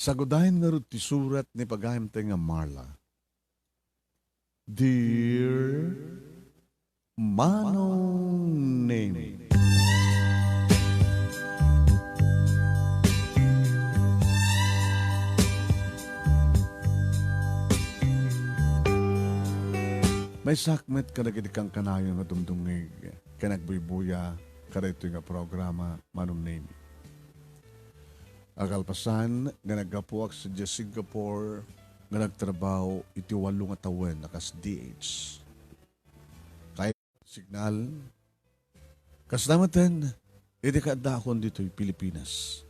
Sagudahin nga rin ti surat ni pagahim tayo nga MARLA. Dear Manong Nemy, may sakmet ka na kinikang kanayon nga dumdungig ka nagbuybuya ka rito nga programa Manong Nemy. Agalpasan nga naggapuak sa Singapore nga nagtrabaho iti 8 nga tawen nakas DH. Kaya signal kasdamatan iti kaadakon dito'y Pilipinas.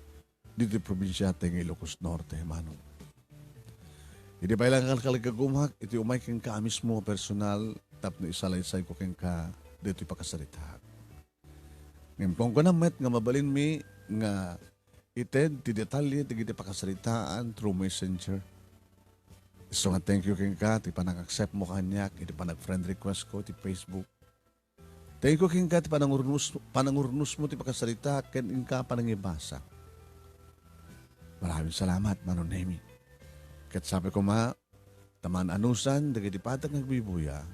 Dito'y probinsya tayo ng Ilocos Norte, Manong. Iti ba ilang kalkalagagumhak, iti umay keng ka mismo personal, tapno isalaysay ko keng ka dito'y pakasaritahan. Ngayon ko na met nga mabalin mi nga ited, ti detalye, ti giti pakasaritaan through messenger. So nga thank you king ka, ti panang-accept mo kanyak, iti panag-friend request ko, ti Facebook. Thank you king ka, ti panangurnus mo, ti pakasarita, ken ka panangibasa. Maraming salamat, Manong Nemy. Kat sabi ko taman anusan, dagiti patag nagbibuya,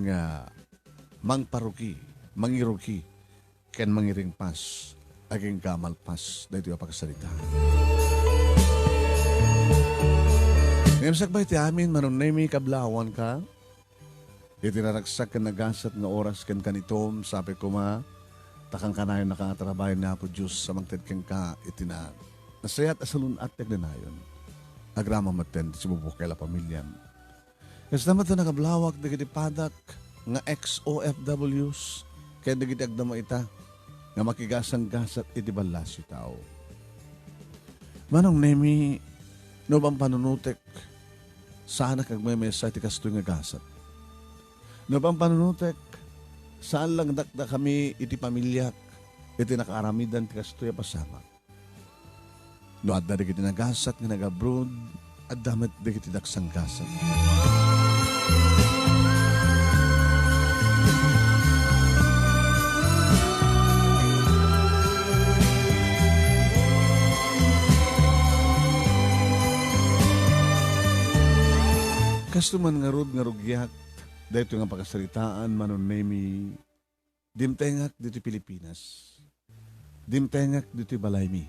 nga mangparuki, mangiruki, ken mangiringpas, aging kamalpas, dahito yung pagkasalita. Ngayon sakbay ti amin, Manong Nemy, kablawan ka, itinaragsak ka nagasat nga oras ken kanitom, sabi ko takang kanayon nakatrabaho na po Diyos sa mangted ken ka, itina, nasayat asalun at nagnanayon. Agrama maten, si bubuk kaila pamilyam. Kasi naman ito nakablawak, dagiti padak, nga ex-OFWs, kaya dagiti agdama ita, nga makigasang gasat iti balas yu tao. Manong Nemy, no bang panunutek, sana kag may mesa iti kastoy nga gasat. No bang panunutek, saan lang dakda kami iti pamilyak, iti nakaaramidan ti kastoy pasama. No at na dagiti nagasat nga nag-abroad, at damat dagiti daksang gasat. Kastuman nga rod nga rugyak, dahito nga pakasaritaan, Manong Nemy, dimtengak dito Pilipinas, dimtengak dito Balaymi.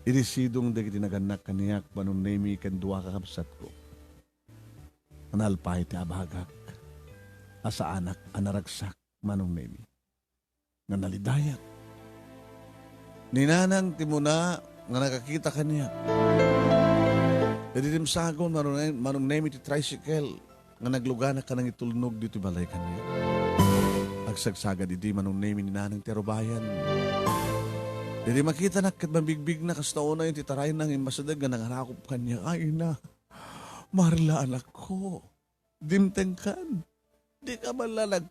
Irisidong dagiti naganak kaniyak, Manong Nemy, kandua kakabsat ko. Analpay ti abagak, asa anak, anaragsak, Manong Nemy. Nga nalidayak. Ninanang timuna, nga nakakita kaniyak. Nadidimsagon, Manong Nemy, ti tricycle, nga naglugana ka nang itulnog dito balay kaniyak. Agsagsaga di Manong Nemy, ninanang terobayan. Hindi makita na kat mabigbig na kastaon na yung titaray ng imasadag na nangarakop kanya. Ay na, Marla anak ko, dimtengkan. Di ka malalag,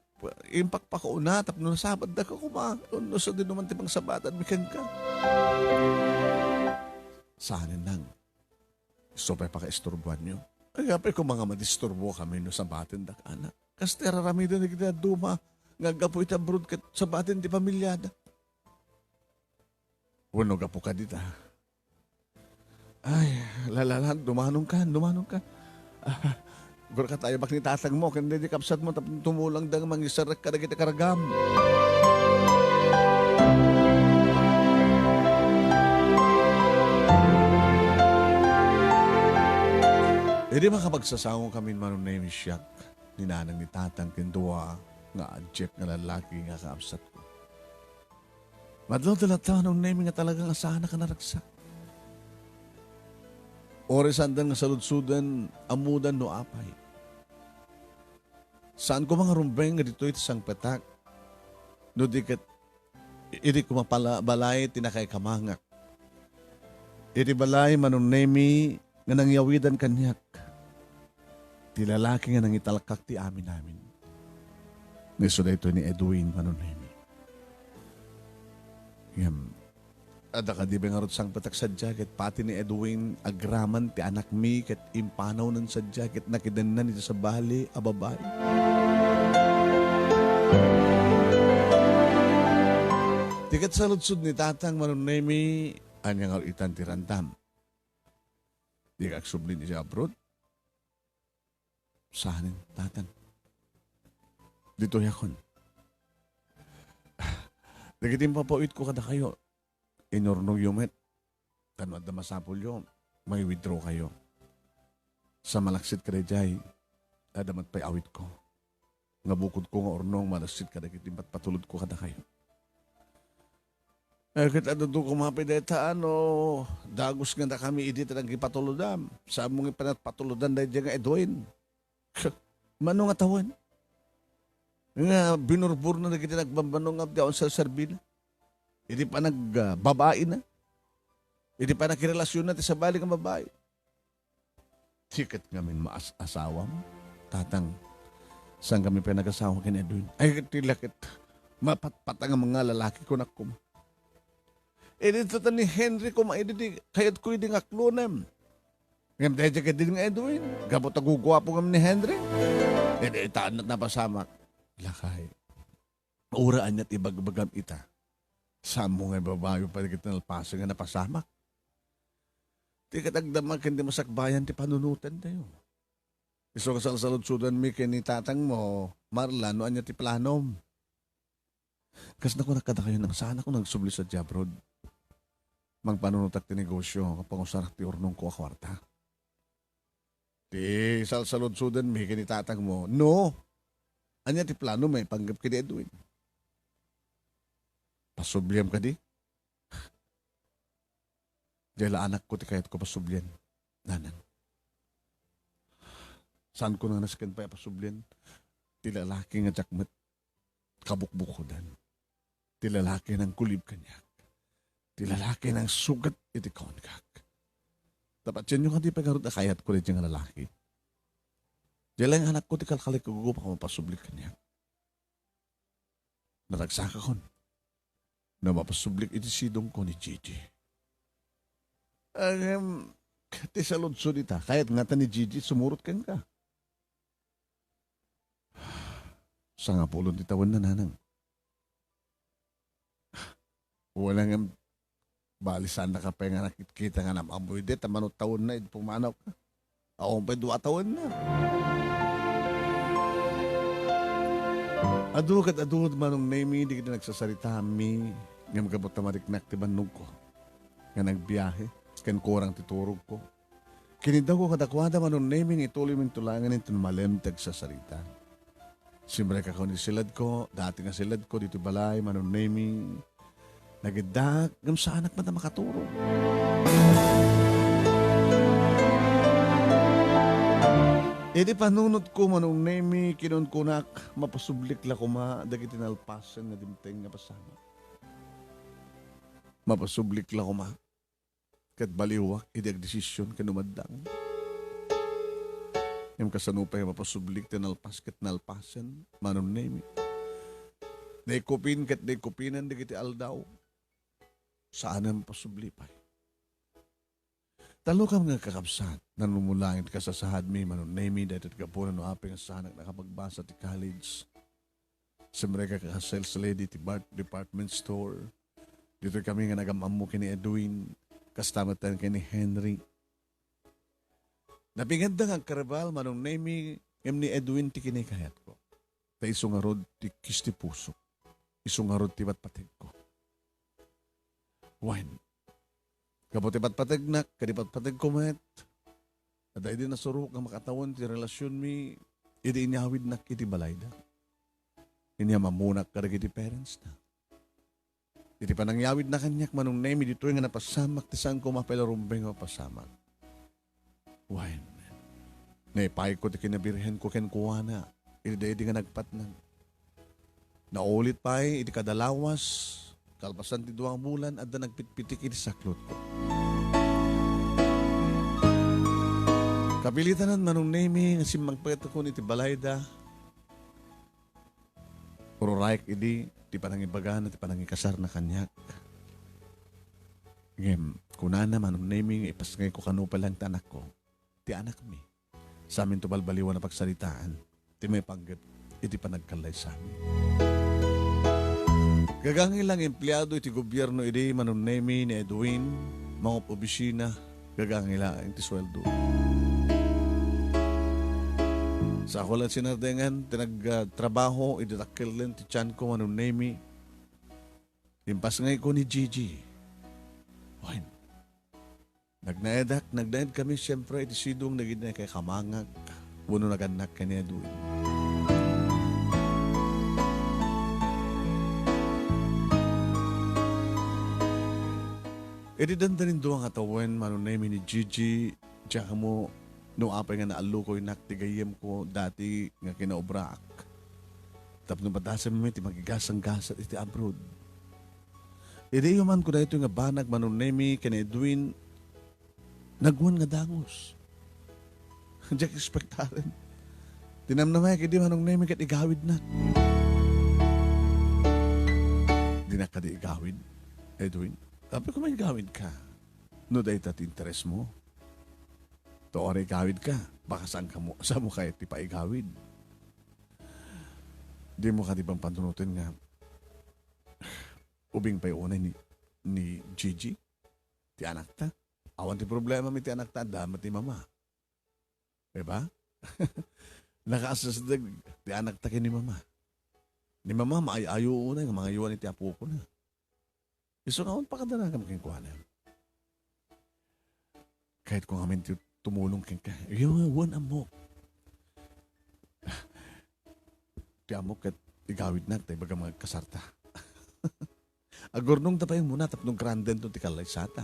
impakpako na, tapno nasabad na ka kumaon. No so din naman tipang sabatan, mikan ka. Saanin nang, sopay paka-isturbuan nyo. Kaya pa kung mga madisturbo kami no sabatin da ka anak. Kastera ramida na kita duma, ngagapo itabrod kat sabatin di pamilyada. Wano ka po ka dita. Ay, lalalan, dumanong ka. Gura ka tayo, bak ni tatang mo, kanda di kapsat mo, tumulang dang mangisarak ka na kita karagam. Hindi makapagsasawang kami, Manong Nemy, siyak, ninanang ni tatang kindua, nga adjek nga lalaki nga kaapsat ko. Madlaw talata nung Nemy nga talagang asahan na ka naragsak. Ores andan nga saludsudan, amudan no apay. Saan ko mga rumbeng nga dito ito sang petak, no dikat, iti ko mabalay tinakay kamangak. Iti balay, Manong Nemy, nga nangyawidan kanyak. Ti lalaki nga nangitalakak ti amin namin. Niso na ito ni Edwin, Manong Nemy. Ada ka di ba nga rot sang patak sa jacket, pati ni Edwin agraman ti anak mi ket impanaw nun sa jacket nakidanan ito sa bali ababay. Tikat sa lutsud ni tatang Manong Nemy, anyang itan ti randam. Di ka agsubli ni siya abroad. Sahanin, tatan. Dito yakon. Nagitim pa po ko kada kayo. Inornong yumet. Tanwad na masapol yun. May withdraw kayo. Sa malaksit ka jay. Adamat pa'y awit ko. Nga bukod ko nga ornong malaksit ka nagitim pat patulod ko kada kayo. Kita doon kumapit deta dagos nga na kami idit ang ipatulodam. Sa mong ipanatpatuludan dahil dyan nga edwin. Manong atawan. Nga binurbur na kita nagbambanong nga daon sa serbil. Hindi pa nagbabae na. Hindi pa nakirelasyon natin sa balik ng babae. Sikat ngamin asawa mo. Tatang, saan kami pa nag-asawa kin Edwin? Ay, tilakit. Mapatpatang ang mga lalaki ko na kuma. Dito ni Henry kuma, kayat ko hindi nga klunem. Ngayon dahil ka din nga Edwin. Gabot agugwapo kami ni Henry. Itaan na pasamak. Lakay. Uraan niya't ibagbagam ita. Saan mo nga babayo pa kita nalpasa nga napasamak? Di katagdamag hindi masakbayan ti panunutan tayo. Iso ka sa salud-sudan mi ni tatang mo, Marla, noan niya ti planom. Kas na ko nakada kayo nang saan ako nagsubli sa Jabrod. Mang panunutak ti negosyo, kapag usarak ti urnong ko akwarta. Ti salud-sudan mi ni tatang mo, no! Anya ti plano may panggap ka di Edwin. Pasubliam ka di? Diyala anak ko ti kayat ko pasublian. Nanan. Saan ko na nasken pa pasublian? Ti lalaki nga jakmet. Kabukbukodan. Ti lalaki ng kulib kanyak. Ti lalaki ng sugat iti konkak. Dapat yan yung hindi pagkarot na kayat ko rin yung lalaki. Diyala yung anak ko ti kalkalik ko pa mapasublik kanyak. Naragsaka kon. Na mapasublik iti sidong ko ni Gigi. Ti saludso dita, kahit nga ta ni Gigi, sumurot kan ka. Sa nga pulon ti tawan na nanang. Walang balisan na ka pa nga nakikita nga namaboy de, tamanot taon na, pumanaw ka. Ako pa 2 taon na. Adukad Manong Nemy, di kita nagsasalita mi, nga magabot na mariknak ti bandog ko. Nga nagbiyahe, kan kurang titurog ko. Kinidaw ko kadakwada Manong Nemy, ituloy mong tulangan ito malemtag sa salita. Simbre ka ko ni silad ko, dati nga silad ko, dito balay, Manong Nemy, nagidag, gam sa anak man na makaturo. Di panunod ko Manong Nemy, kinunkunak, mapasublik la ko dagiti nalpasan na dimteng nga pasama. Mapasublik la ko kat baliwak, idag desisyon kanumadang. Yung kasanupay mapasublik tinalpas kat nalpasan, Manong Nemy. Daikupin kat daikupinan dagiti aldaw. Saan ang pasublipay? Talo ka mga kakabsat, nanumulangin ka sa sahad mi, Manong Nemy, dahil ka po na noaping sa anak nakapagbasa ti college. Simre ka sales lady ti department store. Dito kami nga nagamamu kini Edwin, kastamatan kini Henry. Napinganda nga karabal, Manong Nemy, ni Edwin ti kinikayat ko. Ta isungarod ti kisti puso. Isungarod ti batpatid ko. Wine. Kabuti patpatid na, kadipatpatid ko met. At ay din nasurok ang makatawan ti relasyon mi, idi inyawid na iti balay da. Inyamamunak karag iti parents na. Iti panangyawid na kanyak Manong Nemy, dito nga napasamak, ti saan ko mapelarumbeng o pasamak. Wine. Naipay ko ti kinabirhen ko ken kuwana, idi nga nagpatnan. Naulit pa iti kadalawas, kalpasan ti 2 bulan, at da nagpitpitik iti saklot ko. Kapilitanan Manong Nemy, nga simangpagkat ko iti balayda. Puro raik idi, ti panangibagan at ti panangikasar na kanyak. Ngem, kunana Manong Nemy, ipasngay ko kanupalang tanak ko. Ti anak mi. Sa amin to balbaliwan na pagsalitaan. Ti may panggap, iti panagkalay sa amin. Gagangin lang empleyado iti gobyerno idi Manong Nemy ni Edwin, mga opisina, Gagangilaing ti sweldo. Sa ako lang sinardengan, tinagtrabaho, iditakil lang ti tiyan ko, Manong Nemy. Impas ngay ko ni Gigi. Wine. Nagnaed kami, siyempre, iti sidong naging na kay kamangag. Puno naganak kanya doon. Iti dandanin doon ang katawan, Manong Nemy ni Gigi, tsaka mo, no apay nga naalo ko yung naktigayem ko dati nga kinaobrak. Tapos nung batasan mo iti magigasang-gasat iti abroad. Iti man ko na ito nga banag, Manong Nemy, kina Edwin, nagwan nga dangos. Diyak expectaren. Tinamnamay kiti Manong Nemy kat igawid na. Di na ka di igawid, Edwin. Tapi kung may igawid ka, no dahi tat interes mo. To oray igawid ka, baka saan mo kayo ti paigawid. Di mo ka di bang pantunutin nga, ubing pa yung unay ni Gigi, ti anak ta. Awan ti problema mi ti anak ta, damat ti mama. Diba? Nakaasasdag, ti anak ta ni mama. Ni mama, maayayo unay, nga mga iwan ni ti apo ko na. Iso nga, pa kadalagan maging na. Kahit kung amin tumulong kang ka, yung one amok. Ti amok kat igawid na, tayo baga mga kasarta. Agornong tapayang muna, tapnong granden to ti kalay sata.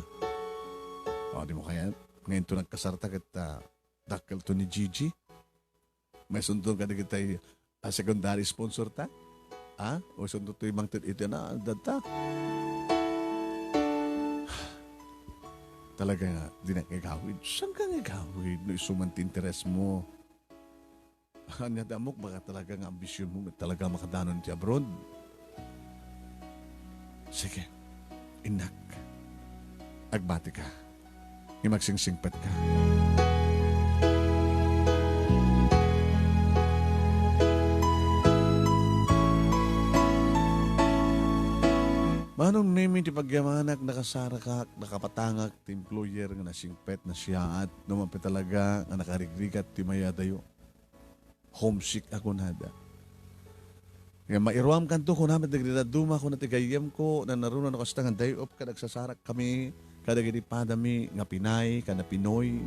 O, di mo kaya, ngayon to nagkasarta kat dakil to ni Gigi. May sundong ka na kita secondary sponsor ta. O sundong to yung mga ito na, data. Talaga nga, di na kagawid. Saan ka kagawid? No, isumanti interes mo. Anya damok, baka talaga nga ambisyon mo, talaga makadanon ti abroad. Sige, inak. Agbati ka. Imagsingsingpat ka. Manong Nemy ti pagyamanak, nakasara ka, nakapatangak, ti employer nga nasingpet na siya at naman talaga nga nakarigrigat ti mayadayo. Homesick ako nada. Nga mairuam kanto ko namin nagridaduma ko na tigayem ko na narunan ako sa tangan day off ka nagsasarak kami kadagiti padami nga Pinay, kana Pinoy.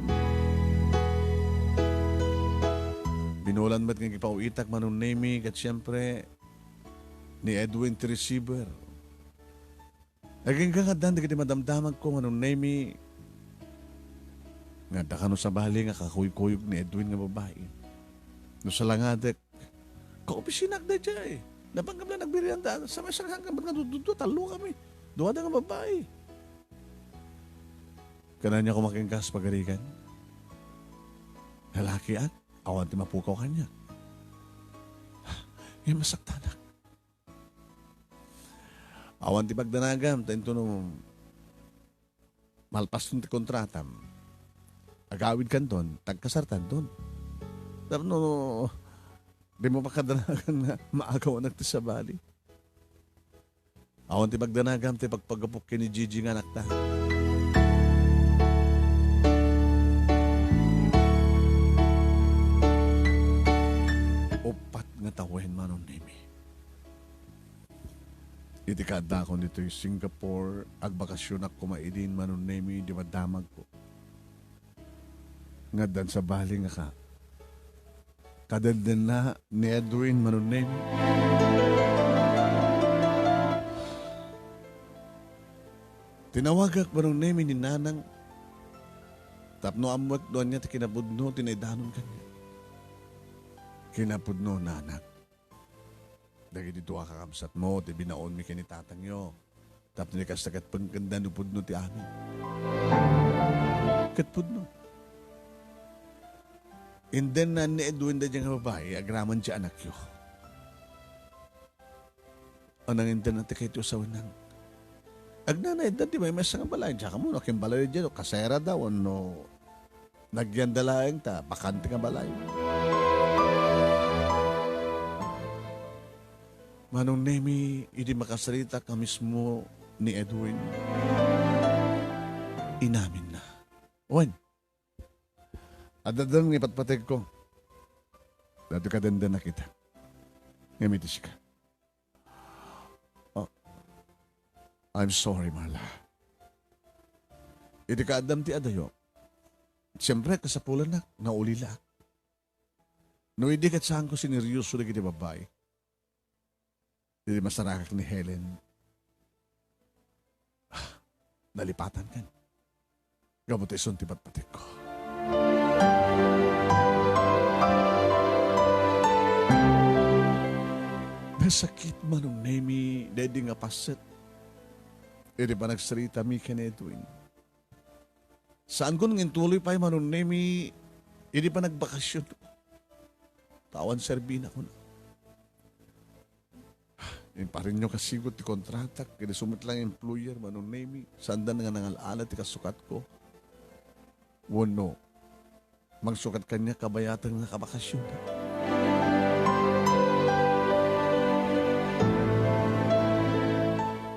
Binulan mat nga ipauitak Manong Nemy kat siyempre ni Edwin ti receiver. Naging kakadan, di ka madamdamag ko, Manong Nemy. Nga, dakano sa bali nga kakuyog-kuyog ni Edwin nga babae. No sa langadek, kaopisinak na dyan eh. Napanggap na nagbirian da, sa may sarang hanggang nga dududo, talo kami. Duwa nga babae. Kanan niya kumakingkas pagarikan. Lalaki at, awan ti mapukaw kanya. Masaktanak. Awan ti pagdanagam, tayo ito no, malpas nung ti kontratam. Agawid kan doon, tagkasartan doon. Pero no, di mo makadanagan na maagawan nagti sa bali. Awan ti pagdanagam, ti pagpagapok ni Gigi nga nakta. Upat nga tawen Manong Nemy. Iti kada ko dito yung Singapore, agbakasyon ako maidin Manong Nemy, di madamag ko. Nga dan sa bali nga ka. Kadadin na ni Edwin Manong Nemy. Tinawagak Manong Nemy ni Nanang. Tapno amot doon niya, kinabudno, tinaidanon kanya. Kinapudno, nanak. Dagi dito kakamsat mo, ti binaon mi kinitatang nyo. Tapos nikas na katpagkanda no pudno ti amin. Katpudno. And then na ni Edwin da diyang babae, agraman siya anak yo. Anang indan natin kayo sa unang. Agnanay, dati may mesa nga balay. Tsaka mo, naking balay dyan, kasera daw, ano, nagyandalaeng ta, bakante nga balay. Manong Nemy, hindi makasalita ka mismo ni Edwin. Inamin na Wan, adadan ng ipatpateg ko. Dati ka dandan na kita. Ngamitis ka. Oh, I'm sorry, Marla. Iti ka adam ti adayo. Siyempre, kasapulan na, naulila. No, hindi ka saan ko sineryoso na kiti babae. Hindi masarakak ni Helen. Nalipatan kan. Gamot ison ti patpatik ko. Nasakit Manong Nemy, dahil nga paset. Hindi pa nagsarita mi ka na Edwin. Saan ko nang intuloy pa yung Manong Nemy, hindi pa nagbakasyon. Tawan serbina ko na. Yung pa rin nyo kasigot ti kontratak, kaya sumit lang yung employer, Manong Nemy. Saan na nga nangalala ti kasukat ko? Wano, magsukat kanya kabayatang nakabakasyon.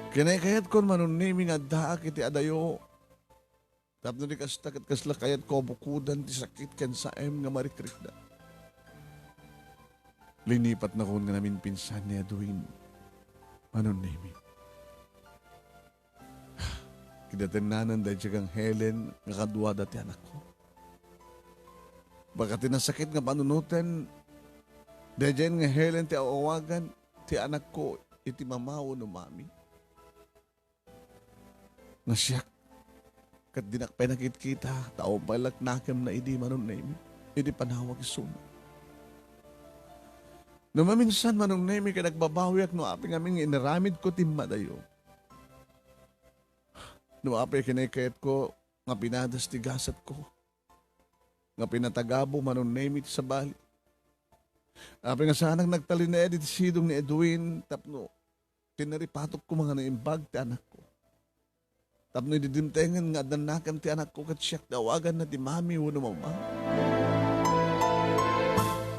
Kinakayat ko Manong Nemy nga daak iti adayo. Tapos na di kastakit kasla kayat ko bukudan ti sakit kan sa nga marikrik na. Linipat na ko nga namin pinsan ni Edwin. Manong Nemy. Kidatenanan dahil siya kang Helen nga kadwa dati anak ko. Baka tinasakit nga panunutan dahil nga Helen ti awawagan ti anak ko iti mamawo no mami. Nasyak kat dinakpay nakit-kita tao palak nakam na idi Manong Nemy. Idi panawag isun. Namaminsan Manong Nemy ka nagbabawi at no aping aming inaramid ko timadayo. No apay kinakayat ko nga pinadas tigasat ko. Nga pinatagabo Manong Nemy sa bali. Apay nga sanang nagtalin na edit sidong ni Edwin tapno tinaripatok ko mga naimbag ti anak ko. Tapno ididimtengan nga danakan ti anak ko kat siyak dawagan na ti mami wano mama.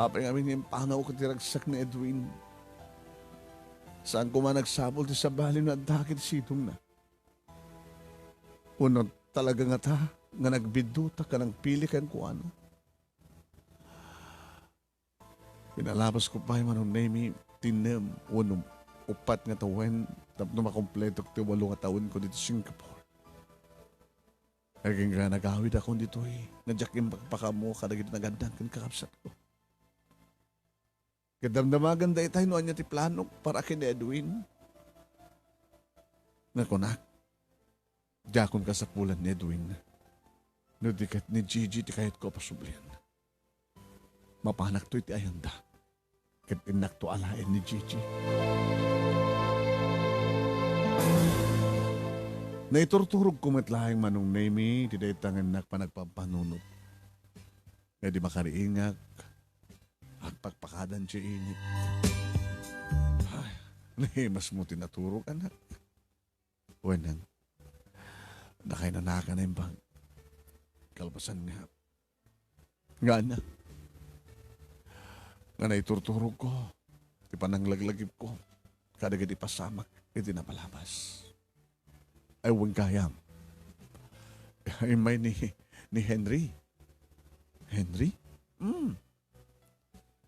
Apay nga aming impanaw ko ti ragsak ni Edwin. Saan ko man nagsabol ti sabali na dakit sidong na. Uno talaga nga ta, nga nagbiduta ka ng pili kan ko ano. Pinalabas ko pa yung Manong Nemy, tinem, uno, upat nga tawen, tapno makompleto ko ti 8 nga taon ko dito Singapore. Aging nga nagawid ako dito eh. Nadyak yung pagpaka mo, kadagit nagandang kan kakapsat ko. Kadamdamagan dahi tayo noan niya ti plano para kay Edwin. Nakunak. Diyakon ka sa pulan ni Edwin. No dikat ni Gigi ti kahit ko pasublian. Mapanak to iti ayanda. Kat inak to alain ni Gigi. Naiturturog kumatlahing Manong Nemy, di dahi tangan nak panagpapanunod. Kaya di makariingak, agpagpakadan siya init. Ay, mas mo tinaturog anak. Wenang, nakay nanaka na yung bang. Kalpasan nga. Nga na. Nga naiturturog ko, di pananglaglagip ko, kadagad ipasamak, iti napalabas. Ay, huwag kayam. Ay, may ni Henry. Henry?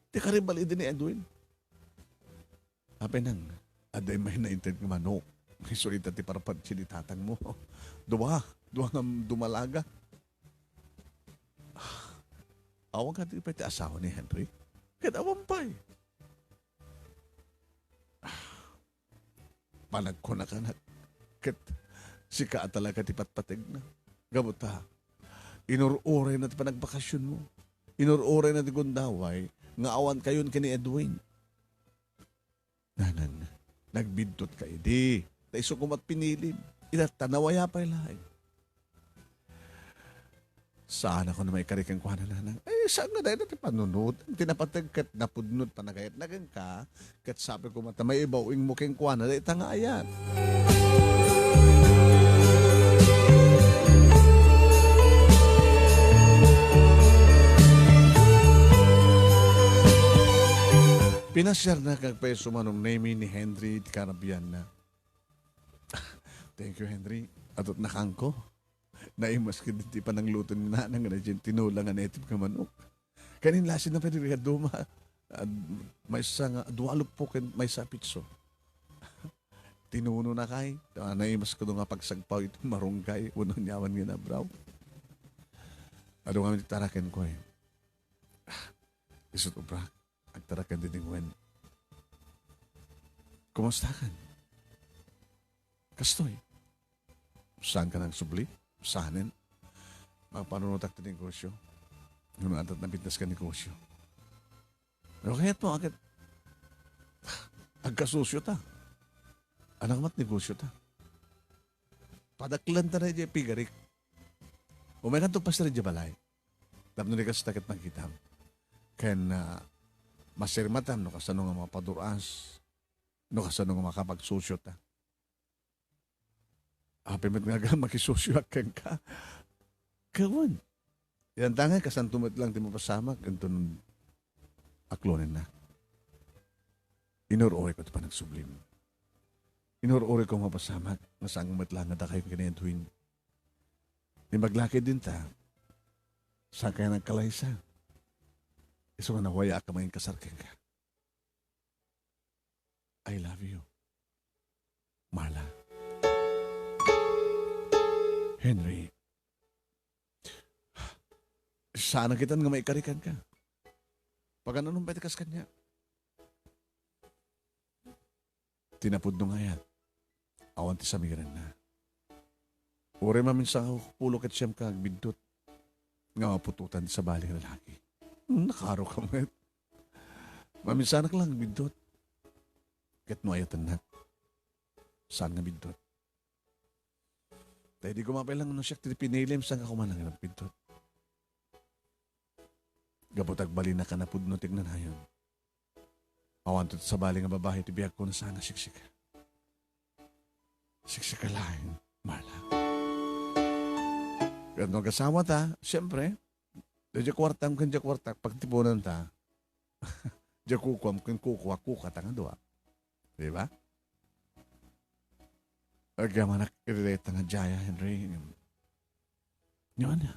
Di ka rin bali din ni Edwin. Hape nang, aday may nainted ng manok. May sulit at iparapan sinitatang mo. Duwa nga dumalaga. Awang ka di pa iti asawa ni Henry. Kahit awang pa eh. Panag ko na ka na. Kahit sika talaga ti patpateg na. Gamot ha. Inururay na ti panagbakasyon mo. Inururay na ti gundaway. Nga awan kayon ka ni Edwin. Nanan, nagbidtot ka idi. Taiso kumat pinilin. Tanawaya pa ilahin. Saan ako na may karikang kuha na nanang? Eh, saan nga dahil natin panunod? Tinapatag kat napudnod pa nagayat nagang ka. Kat sabi ko mata may ibawing mo keng kuha na dahil tangayan. Pinasyar na kagpeso Manong Nemy ni Henry di Karabian na. Thank you, Henry. Atot nakang ko. Naimas ka din, di pa nang luto ni nanang na dyan, tinulang nga native ka manok. Kanin lasin na pwede ka duma. May isa nga, duwalop po may sa pitso. Tinuno na kay. Naimas ko nga pagsagpaw ito, marunggay. Unang niyawan nga na, bro. Ano nga taraken ko eh. Isot ubra. Ang taraken din yung wen. Kumusta kan? Kastoy. Saan ka nang subli? Saanin? Magpanunutak na negosyo. Yung atat na bitnas ka negosyo. Pero kaya't mo, agad agkasusyo ta. Anak mat negosyo ta. Padaklan ta na dyan pigarik. Umayan itong pastor dyan balay. Tapos narikas takit magkitam. Kaya na masirmatam no kasano nga mga paduras. No kasano nga makapagsusyo ta. Apimit nga ga makisusyo akan ka. Kawan. Yan tangay kasantumit lang ti mo pasamak. Ganito nun aklonin na. Inuroy ko ito pa nagsublim. Inuroy ko mapasamak. Nasang matlang na kayo kinayantuin. Di maglaki din ta. Saan kaya nagkalaysa? Iso nga nawaya ka may kasarkin ka. I love you. Marla. Henry. Sana kita nga maikarikan ka. Pag anong petikas kanya. Tinapod nung ayat. Awan ti samiran na. Ure mamin sa pulo ket siyam kag bidot. Nga mapututan sa baling lalaki. Nakaro ka met. Maminsanak lang bidot. Ket no ayatan na. Saan nga bidot? Tayo di kumapay lang no siya pinilim saan ka kumanang ng bidot. Gabotag bali na ka na pudno tignan hayon. Awantot sa baling nga babae tibiyag ko na sana siksika. Siksika lang, Marla. Kaya nung kasama ta, siyempre, dyan kwartam kan dyan kwartak, pagtipunan ta, dyan kukwam kan kuka ta nga doa. Diba? Kaya manak irelate nga Jaya, Henry. Yun na.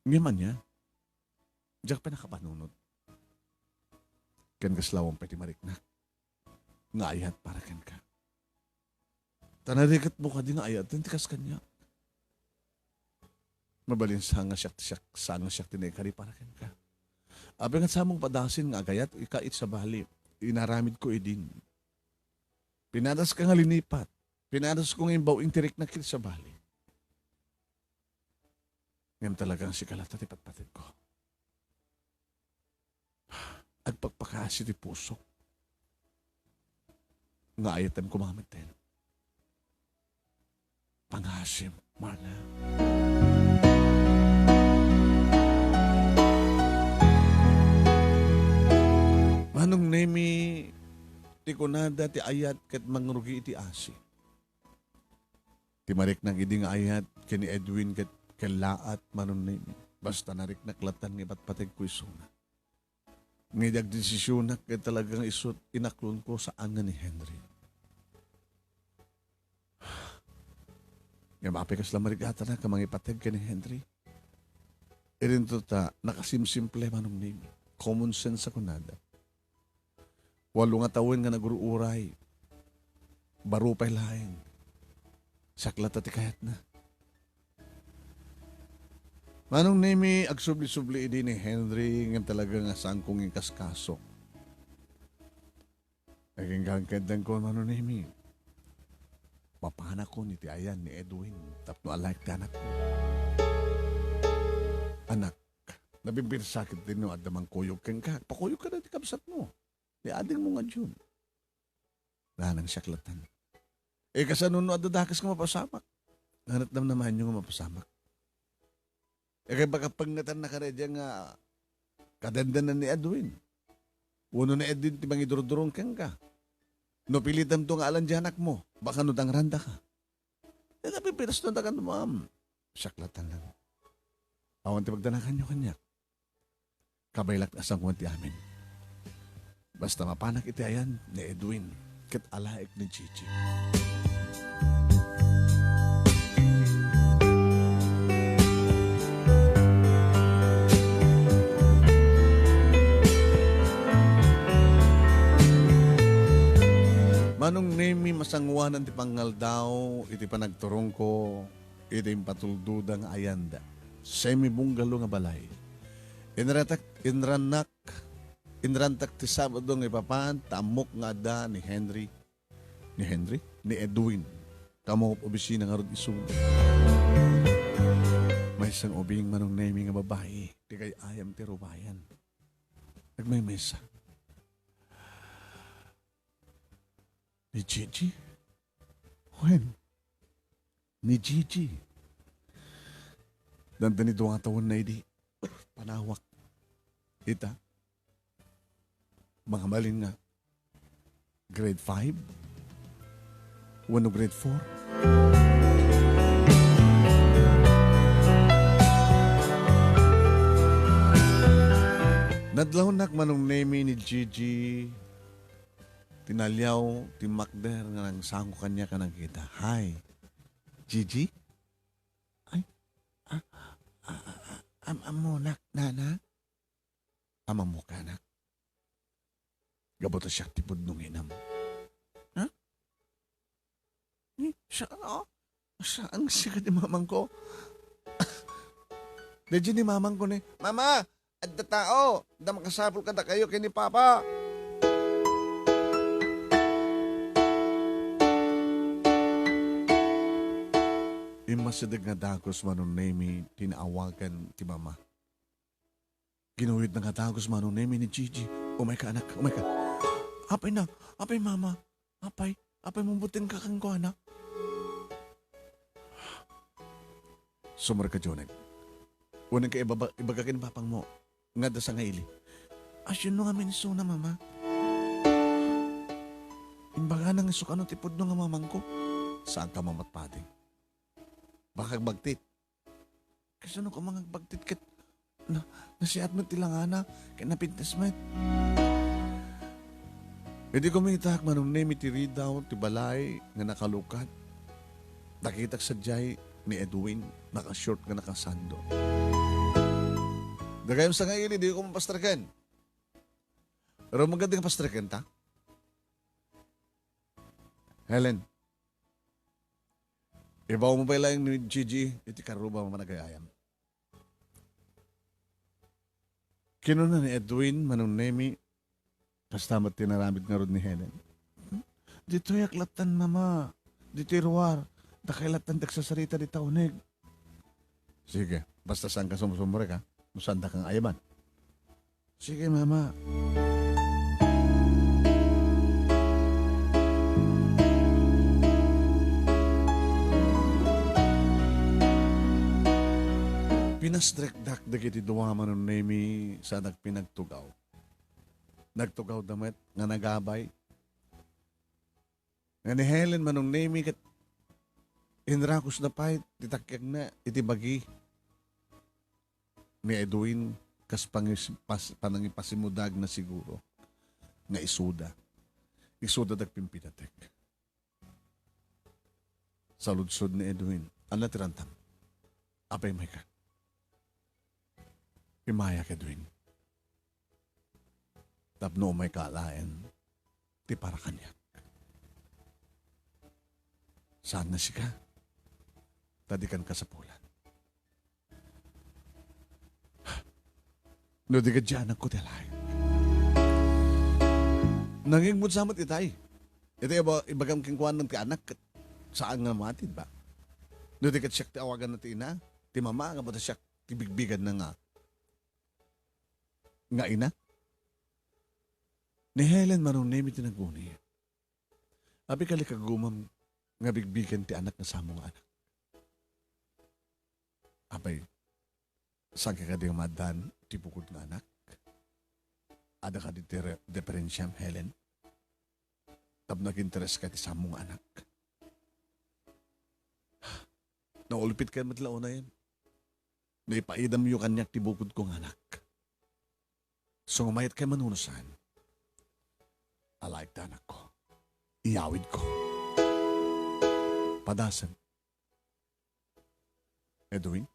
Ngayon niya, dyan pa nakapanunod. Kan kaslawang pwede mariknak. Nga ayat para kan ka. Tanarikat mo ka din nga ayat, tintikas kanya. Mabalin sa nga siyak tinekari para kan ka. Abi nga sa mong padasin nga agayat, ikait sa bali, inaramid ko idin. Pinadas ka nga linipat. Pinadas ko nga imbaw intirik na kit sa bali. Ngayon talagang si Kalata tipat-patid ko. Agpagpakasi di puso. Nga ayatan kumamit din. Panghasim, Marla. Manong Nemy, ti kunada ti ayat ket mangrugi iti asi. Ti marik nang iding ayat kini Edwin ket kelaat Manong Nemy. Basta narik naklatan ng iba't patag ko isuna. Ngayon desisyon na ket talagang isot inaklon ko sa angan ni Henry. Nga mapikas lang marigata na kamang ipatag ka ni Henry. Irin to ta, nakasimsimple Manong Nemy. Common sense ako nada. Walo nga tawin nga naguruuray. Barupay laing. Saklat at ikayat na. Manong Nemy, agsubli-subli din ni Henry nga talaga nga saan kong ikaskaso. Naging gagandang ko, Manong Nemy. Papahanak ko ni ti ayan ni Edwin. Tapno alike ti anak ko. Anak, nabibirsakit din no at damang kuyog kang ka. Pakuyog ka na ti kabsat mo. Di ading mo nga dyan. Nanang siyaklatan. Kasanuno at dadakas ka mapasamak. Nanat naman yung mapasamak. Kaya baka pagnatan na karedya nga kadandanan ni Edwin. Uno na Edwin ti mangidurudurong kang ka. No pilitan to nga alam dyan anak mo. Baka no dang randa ka. Napipitas to dagan mo, ma'am. Siyaklatan lang. Awan ti pagdanakan nyo kanyak. Kabaylak na asang kuwanti amin. Basta mapanak iti ayan ni Edwin ket alaik ni Gigi. Manong Nemy masangwanan ti pangal daw, iti panagturong ko, iti patulduda nga ayanda. Semi-bunggalo nga balay. Inrantak ti Sabado nga ipapan, tamok nga da ni Henry. Ni Edwin. Kamo obisina nga rod isun. May isang ubing Manong Nemy nga babae, di kay ayam ti rubayan. Nagmay mesa. Ni Gigi? When? Ni Gigi. Dandan ito nga tawon na idi. Panawak. Ita. Mga malin nga. Grade 5? Wano grade 4? Nadlawnak Manong Nemy ni Gigi. Tinalyaw, timakder nga nang sango kanya ka kita. Hi, Gigi? Ay, amo nak, nana? Ama mo ka, nak. Gabota siya tipod nung inam. Ha? Siya, saan siya ni mamang ko? Deji ni mamang ko ni, Mama, at tao, da makasapol ka na kayo kini Papa. Imasidag nga dagos Manong Nemy, tinaawagan ti Mama. Ginuwid na nga dagos Manong Nemy ni Gigi. Umay ka anak, umay ka. Apay na, apay Mama. Apay mabutin ka kang ko anak. Sumar ka Joneg. Unang ka ibagakin papang mo. Nga da sa ngaili. Asyon no nga minisuna Mama. Imbaga nang isukano tipod no nga mamang ko. Saan ka mamatpading? Baka bagtit. Kasi ano ka mga bagtit kat nasiat mo tilangana kaya napintas mo. Hindi ko mingitak Manong Nemy ti ridaw, ti balay nga nakalukat. Nakitak sa jay ni Edwin, nakashort nga nakasando. Dagayam sa ngayon, hindi ko mapastrakan. Pero magandang pastrakan ta. Helen, ibaw mo ba lang ni Gigi, iti karuba mo managayayam. Kinuna ni Edwin, Manong Nemy, kastamat tinaramid nga rod ni Helen. Dito yaklatan Mama, dito iruwar, dakailatan tagsasarita di taunig. Sige, basta saan ka sumusumure ka, musanda kang ayaman. Sige Mama. Pinastrekdak dagiti duwa Manong Nemy sa nagpinagtugaw. Nagtugaw damet nga nagabay. Nga ni Helen Manong Nemy kat inrakos na pa'y titakyag na itibagi ni Edwin kas panangipasimudag na siguro nga isuda. Isuda dagpimpinatek. Sa ludsod ni Edwin, ang natirantam. Apay may ka. Imaya ka, Edwin. Tapno may kaalain, ti para kanyak. Saan na siya? Tadikan ka sa pulan. No, di ka dyan ang kutilay. Nangingmod samat itay. Ito ibagam kingkuan ng ti anak, saan nga matid ba? No, di ka siyak ti awagan na ti ina, ti mama, nga ba ta siyak ti bigbigan na nga. Nga ina? Ni Helen Manong Nemy tinaguni. Abi kalikagumam nga bigbigan ti anak na samong anak. Abay, saan ka di madan ti bukod nga anak? Ada ka di diferensyam Helen? Tab nag-interest ka ti samong anak. Naulpit ka matlaon na yan. Naipaidam yung kanyak ti bukod kong anak. So ngumayat kay manunusan, alike da anak ko, iyawid ko, padasan. Edwin?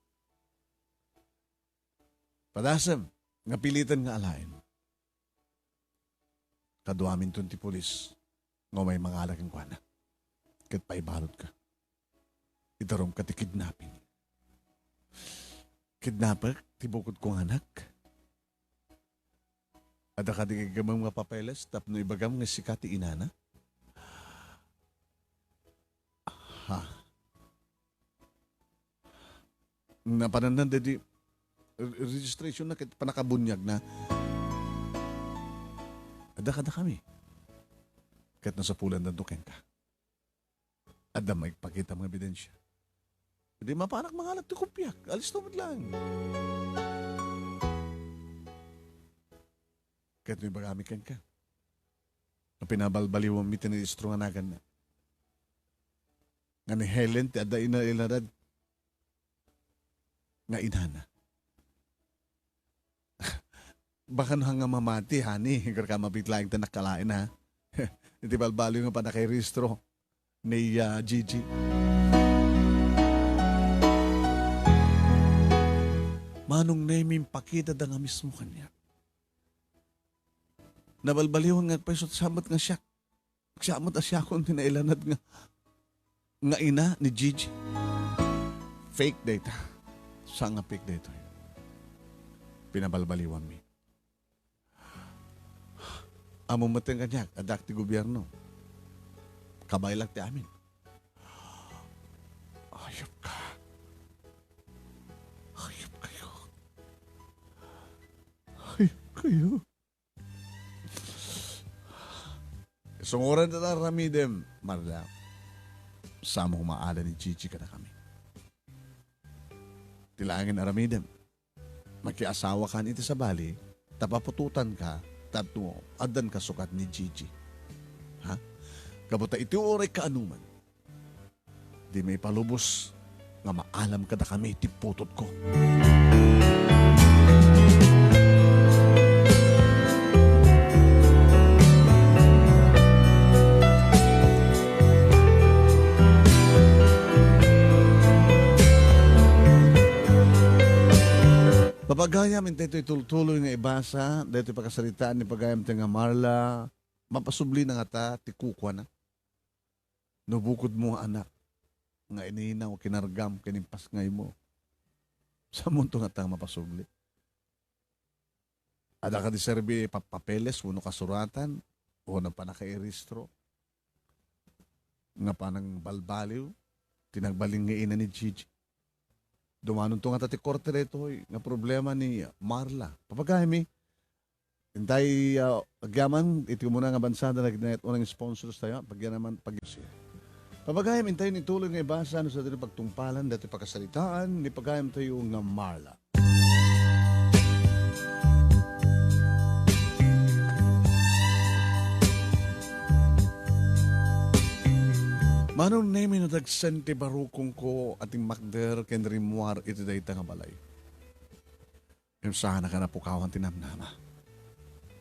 Padasan, nga pilitan nga alain. Kaduamin ton ti pulis, Nga may mga alaking kwa na. Kat paibalot ka. Itarom ka ti kidnapping. Kidnapper, tibukod kong anak. Ada ka di gamang mga papeles, tapno ibagam nga sikati inana. Ha? Napananan di registration na kit panakabunyag na. Ada kami. Kat nasa pulan na duken ka. Ada maigpakita mga ebidensya. Hindi mapanak mga alat ti kupyak. Alis tumad lang. Kat may bagamikan ka. Ang pinabalbaliw ang mitin ni istro nga nagan na. Nga ni Helen ti ada ina ilarad. Nga inana. Baka nang nga mamati, hani. Hinggar ka mapitlaing ta nakalain, ha? Hindi balbaliw nga pa na kay ristro ni Gigi. Manong Nemy pakita da nga mismo kanya. Nabalbaliwan nga peso samat nga siya. Samat siya kung tinailanad nga ina ni Gigi. Fake data. Sa nga fake data. Pinabalbaliwan mi. Among mateng kanya, adak ti gobyerno. Kabay lang ti amin. Ayop ka. Ayop kayo. Ayop kayo. Sunguran na ramidem, Marla. Sa mong maala ni Gigi ka na kami. Tilangin na ramidem. Makiasawa ka iti sa bali, tapapututan ka, tatno, adan ka sukat ni Gigi. Ha? Kabuta iti oray ka anuman. Di may palubos nga maalam ka na kami iti putot ko. Papagayam, ito tuloy nga ibasa, dito pagkasalitaan ni pagayam nga MARLA, mapasubli na nga ta, tikukwa na. Nubukod mo anak, nga ininaw, kinargam, kinimpas ngay mo. Sa mundo nga ta mapasubli. Ada ka di serbi papeles, uno kasuratan, uno pa nakairistro, nga pa nang balbaliw, tinagbaling nga ina ni Gigi. Dumanon to nga tati korte rito, nga problema ni MARLA. Papagayami, hintay agyaman, ito muna nga bansada, nag-net unang sponsors tayo, pagyan siya. Papagayam, hintay ni tuloy nga ibasa, sa dito pagtungpalan, dito pagkasalitaan, ni pagayam tayo nga MARLA. Manong Nemy na dagsan ti barukong ko ating makder ken rimwar iti dayta nga balay. Yung sana ka na pukawan tinamnama.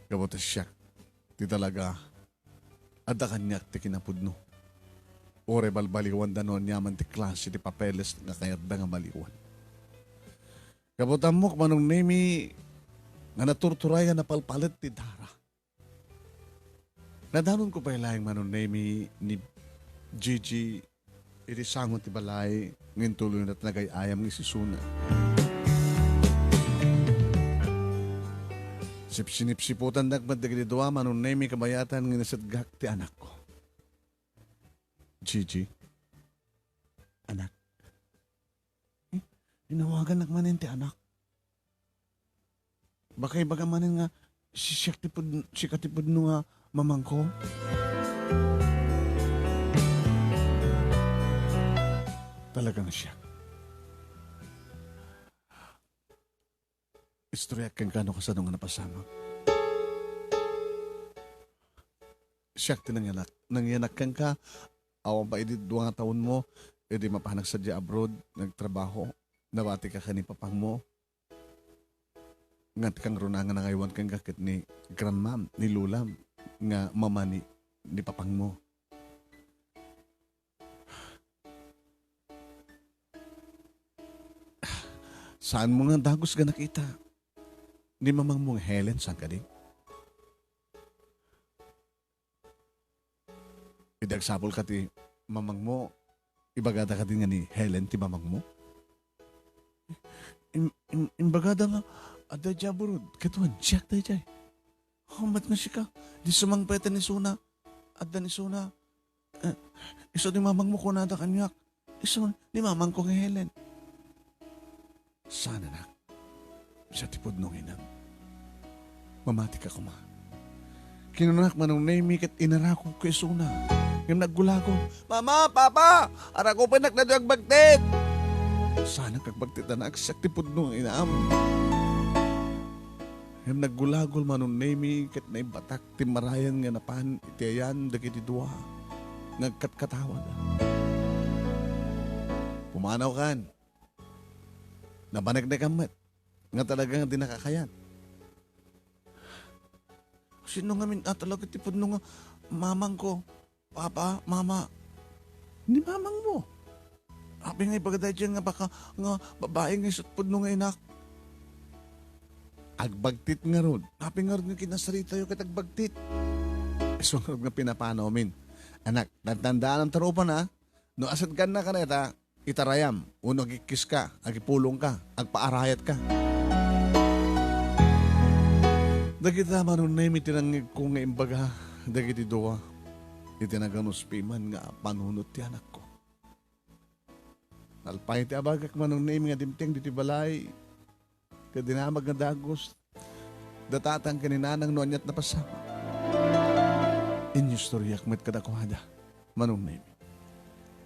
Gabot siya, ti talaga, ada kanyak ti kinapudno. Ore balbaliwan danon yaman ti klase ti papeles nga kayarda nga baliwan. Gabot amok Manong Nemy nga naturturay nga napalpalit ti dara. Nadanon ko pa ilayang Manong Nemy ni Gigi, iti sangon ti balay, ngayon tuloy na't nagay-ayam ni si Suna. Sinipsiputan nagmadagli doa, Manong Nemy kabayatan ng nasadgak ti anak ko. Gigi, anak. Inawagan nagmanin ti anak. Baka ibaga manin nga, si katipod no nga mamang ko. Talagang siya. Istorya kang kano kasanong nga napasama. Siya nangyanak kang ka, awan pa edit 2 taon mo, edi mapahanag sadya abroad, nagtrabaho, nawati ka ka ni papang mo. Ngat kang runangan na ngaywan kang kakit ni grandmam, ni lulam, nga mama ni papang mo. Saan mo nga dagos ka nakita? Ni mamang mong Helen, saan ka din? Pwede agsapol ka ti mamang mo, ibagada ka din nga ni Helen ti mamang mo. Imbagada nga, ada jaburud, katuan, siyak tayo jay. Mat nga siya ka, di sumang pwede ni Suna, ada ni Suna. Iso ni mamang mo ko nada kanyak, iso ni mamang ko nga Helen. Sana na, sa tipod nung inang, mamati ka kuma. Kinunak Manong Nemy kat inarako kay Suna. Yung naggulagon, Mama, Papa, arako pa naknaduag bagtit. Sana kagbagtit na naksak tipod nung inam. Yung naggulagol Manong Nemy kat na ibatak timarayan nga napan itiayan dagiti dua. Nagkatkatawad. Pumanaw kan. Nabanag na kamat. Nga talagang di nakakayan. Sino nga min talaga tipod nung mamang ko, Papa, Mama. Hindi mamang mo. Habi nga ipagaday dyan nga baka nga babae nga isutpod nung inak. Agbagtit nga ron. Habi nga ron nga kinasarita yung katagbagtit. So nga ron nga pinapanomin. Anak, tandaan ang tarupan ha. No asad ka na kaneta, itarayam. Uno agikis ka, agipulong ka, agpaarayat ka. Dagita Manong Nemy tinangig ko nga imbaga, dagiti doa. Itinaganos piman nga panunot ti anak ko. Alpay ti abagak Manong Nemy nga dimteng diti balay. Kadinamag nga dagos. Datatang kaninanang nuanyat na pasama. Inyo storyak met kadakwada, Manong Nemy.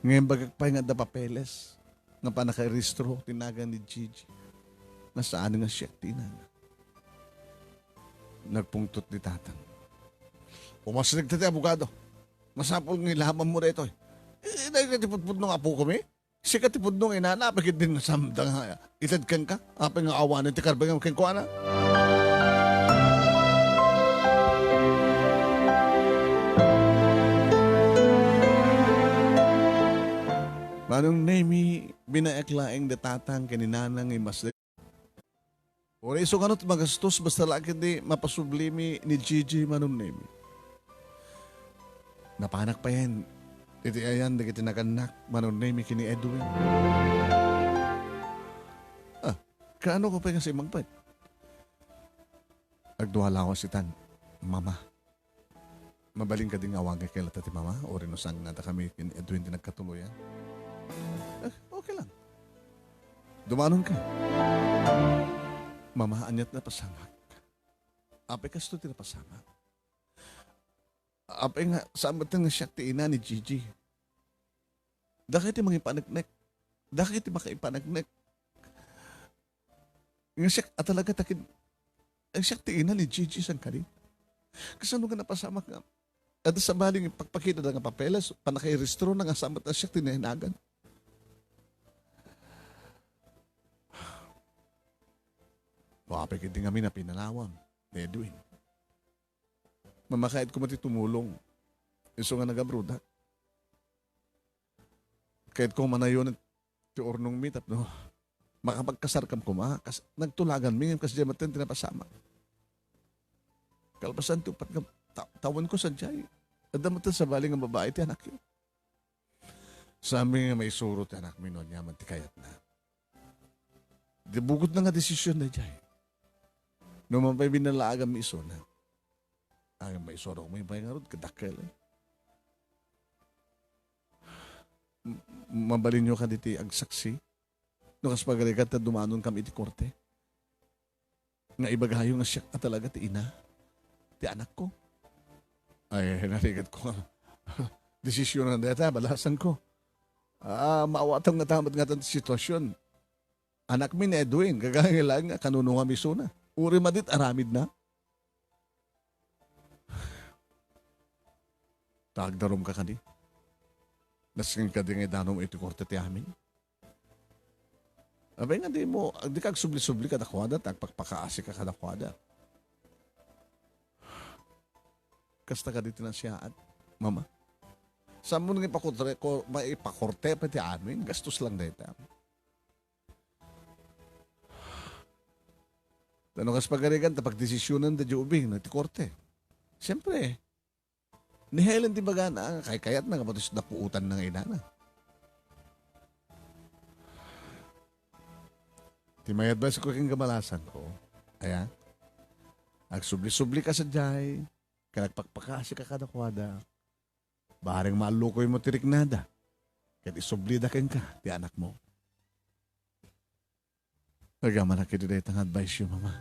Ngayon bagakpay nga da papeles, nga panakairistro tinagan ni Gigi. Nasaan nga siya tinan. Nagpungtot ni tatang. Umasrig tati abogado. Masapol ng ilaman mo rito. Dahil katipudpud nung apo kami. Si katipud nung inana, bakit din nasamdang itadkan ka? Apa nga awanan ti karbang ang kengkuana? Manong Nemy, binaiklaing datatang kaninanang imasrig. O iso kanot magastos basta laki di mapasublimi ni Gigi Manong Nemy. Napanak pa yan. Iti ayan dagiti naganak Manong Nemy kini Edwin. Kaano ko pa yung si Magpad? Agduhala ko si Tan. Mama. Mabaling ka din awagay kay Latati Mama o rin usang nata kami kini Edwin din nagkatuluyan. Okay lang. Dumanon ka. Mama, anyat na pasamak. Ape ka ito na pasamak. Ape nga, saan nga siya ina ni Gigi? Dakit yung mga ipanagnek. Dakit yung mga ipanagnek. Nga siya, at talaga takid, ang siya ina ni Gigi sang kani. Kasi ano nga napasamak nga. At sa baling pagpakita na nga papeles, panakairistro na nga samat na siya tinahinagan. Wapay kiti kami na pinalawang ni Edwin. Mamakait ko mati tumulong. Iso nga nagabruda. Kahit ko manayon at ti ornong mitap, no? Makapagkasarkam ko nagtulagan mingin kasi diyan matin tinapasama. Kalpasan tupat nga tawan ko sa jay. Adamatan sa baling ang babae ti anak yun. Sa amin nga may surot anak mi no niya man ti kayat na. Di bugot na nga desisyon na jay. Naman pa'y binalaagam mi iso na. Ang may iso rin, may pahingarod, kadakkel eh. Mabalin nyo ka diti agsaksi. No kas pagalikat na dumanon kami iti korte. Nga ibagayo nga siya talaga ti ina. Ti anak ko. Ay, narigat ko nga. Desisyon na deta, balasan ko. Maawatang nga tamat nga tanti sitwasyon. Anak mi ni Edwin, kagahilang nga kanunong kami suna. Uri madit, aramid na. Tagdarom ka kani. Nasing ka din nga danom iti korte ti amin. Abay nga di mo, di kag subli-subli ka dakwada, tagpakpakaasi ka dakwada. Kasta ka dito na siyaan, mama. Saan mo nang ipakorte pa ti amin, gastos lang dito. Tanong kas pagarigan, tapag desisyonan da jubing na ti korte. Siyempre, Ni Helen ti baga na kayat na kapatos na puutan ng inana. Ti may advice ko king gamalasan ko. Aya. Agsubli-subli ka sa jay. Kanagpakpakasi ka kadakwada. Baharing maalukoy mo tirik nada. Kaya isublida ken ka, ti anak mo. Nagaman na kiti dahit ang advice yung mama.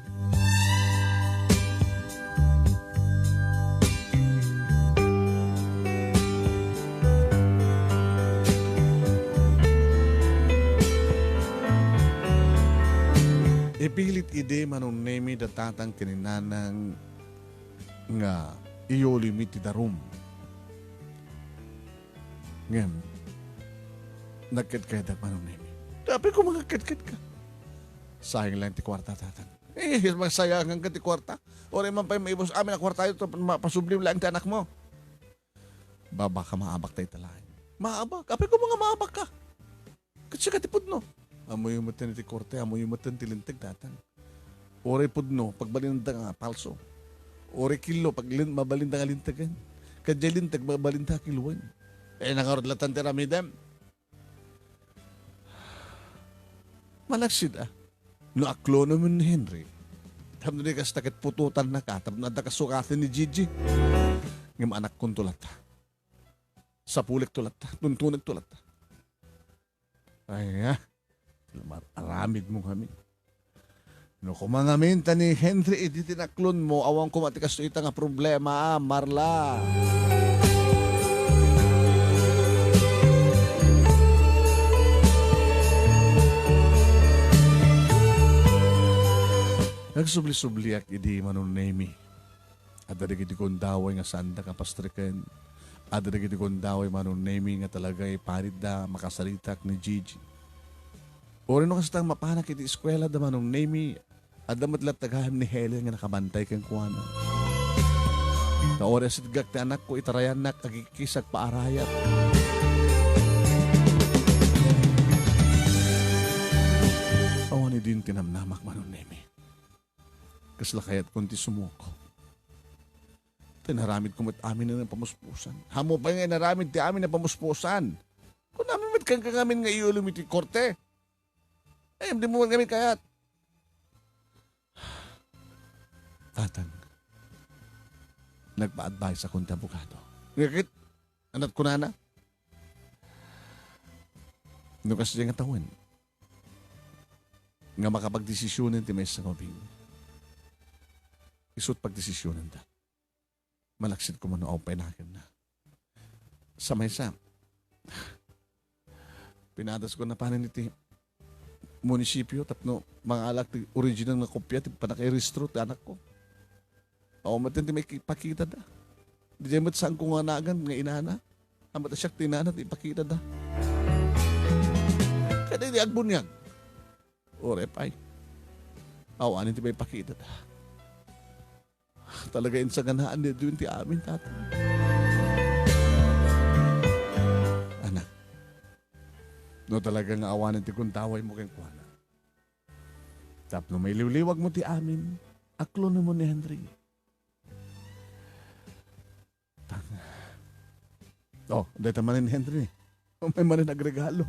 Ipilit ide Manong Nemy datatang kininanang nga iyo limiti darum. Ngayon, nagkit-kit Manong Nemy. Sabi ko mga kit-kit ka. Sayang lang ti kwarta tatang. Masayangan ka ti kwarta. O rin man pa yung maibos amin na kwarta ito mapasublim lang ti anak mo. Baba ka maabak tayo talahin. Maabak? Sabi ko mga maabak ka. Kasi ka tipod no. Amoy yung matan ti korte, amoy yung matan ti lintag datang. Ore pudno, pagbalinda nga palso. Ore kilo, mabalinda nga lintagan. Kadya lintag, mabalinda kiluan. Nakarudlatan ti ramidam. Malaksid No aklo naman ni Henry. Tapos na kas takit pututan na ka, tapos na kasukatan ni Gigi. Ngam anak kong tulat. Sa pulik tulat, tuntunag tulat. Ay aramid mo kami. No, kumangaminta ni Henry, ititinaklon mo, awang kumatikas ito nga problema, Marla. Nagsubli-subliak idi Manong Nemy. Ada rin iti kondaway nga sanda kapastriken. Ada rin iti kondaway Manong Nemy nga talagay parida makasalitak ni Gigi. Ori no kastang mapanak iti eskwela da Manong Nemy. Ada matlat tagaham ni Helen nga nakabantay kang kuwana. Ta oras itgak ti anak ko itarayan nak agikisag paarayat. Awan din tinamnamak Manong Nemy. Kaslakayat kunti sumuko. Tinaramid kumit amin na ng pamuspusan. Hamo pa nga naramid ti amin na pamuspusan. Kung namin kang kangamin nga iyo lumiti korte. Hindi mo kami kayat. Tatang, nagpa-advise akong abogado. Ngakit, anak ko na. No kasi nga tawin. Nga makapagdesisyonin ti may sangobing. Isut pagdesisyonan da. Malaksid ko man o penakin na. Sa may sam. Pinadas ko na panin iti munisipyo tapno mga alak ti original na kopya ti panakiristro ti anak ko. O matin ti may pakita da. Di dyan mat saan ko nga nagan nga inana. Amat asyak ti inana ti pakita da. Kada di agbunyag. O repay. Awanin ti may pakita da. Talaga sa ganaan ni doon ti amin tatang. Anak, no talagang awanan ti kuntaway mo kang kuwana. Tapno may liwliwag mo ti amin, aklo na mo ni Henry. Tanga. Oh, dahil manin ni Henry. May manin nagregalo.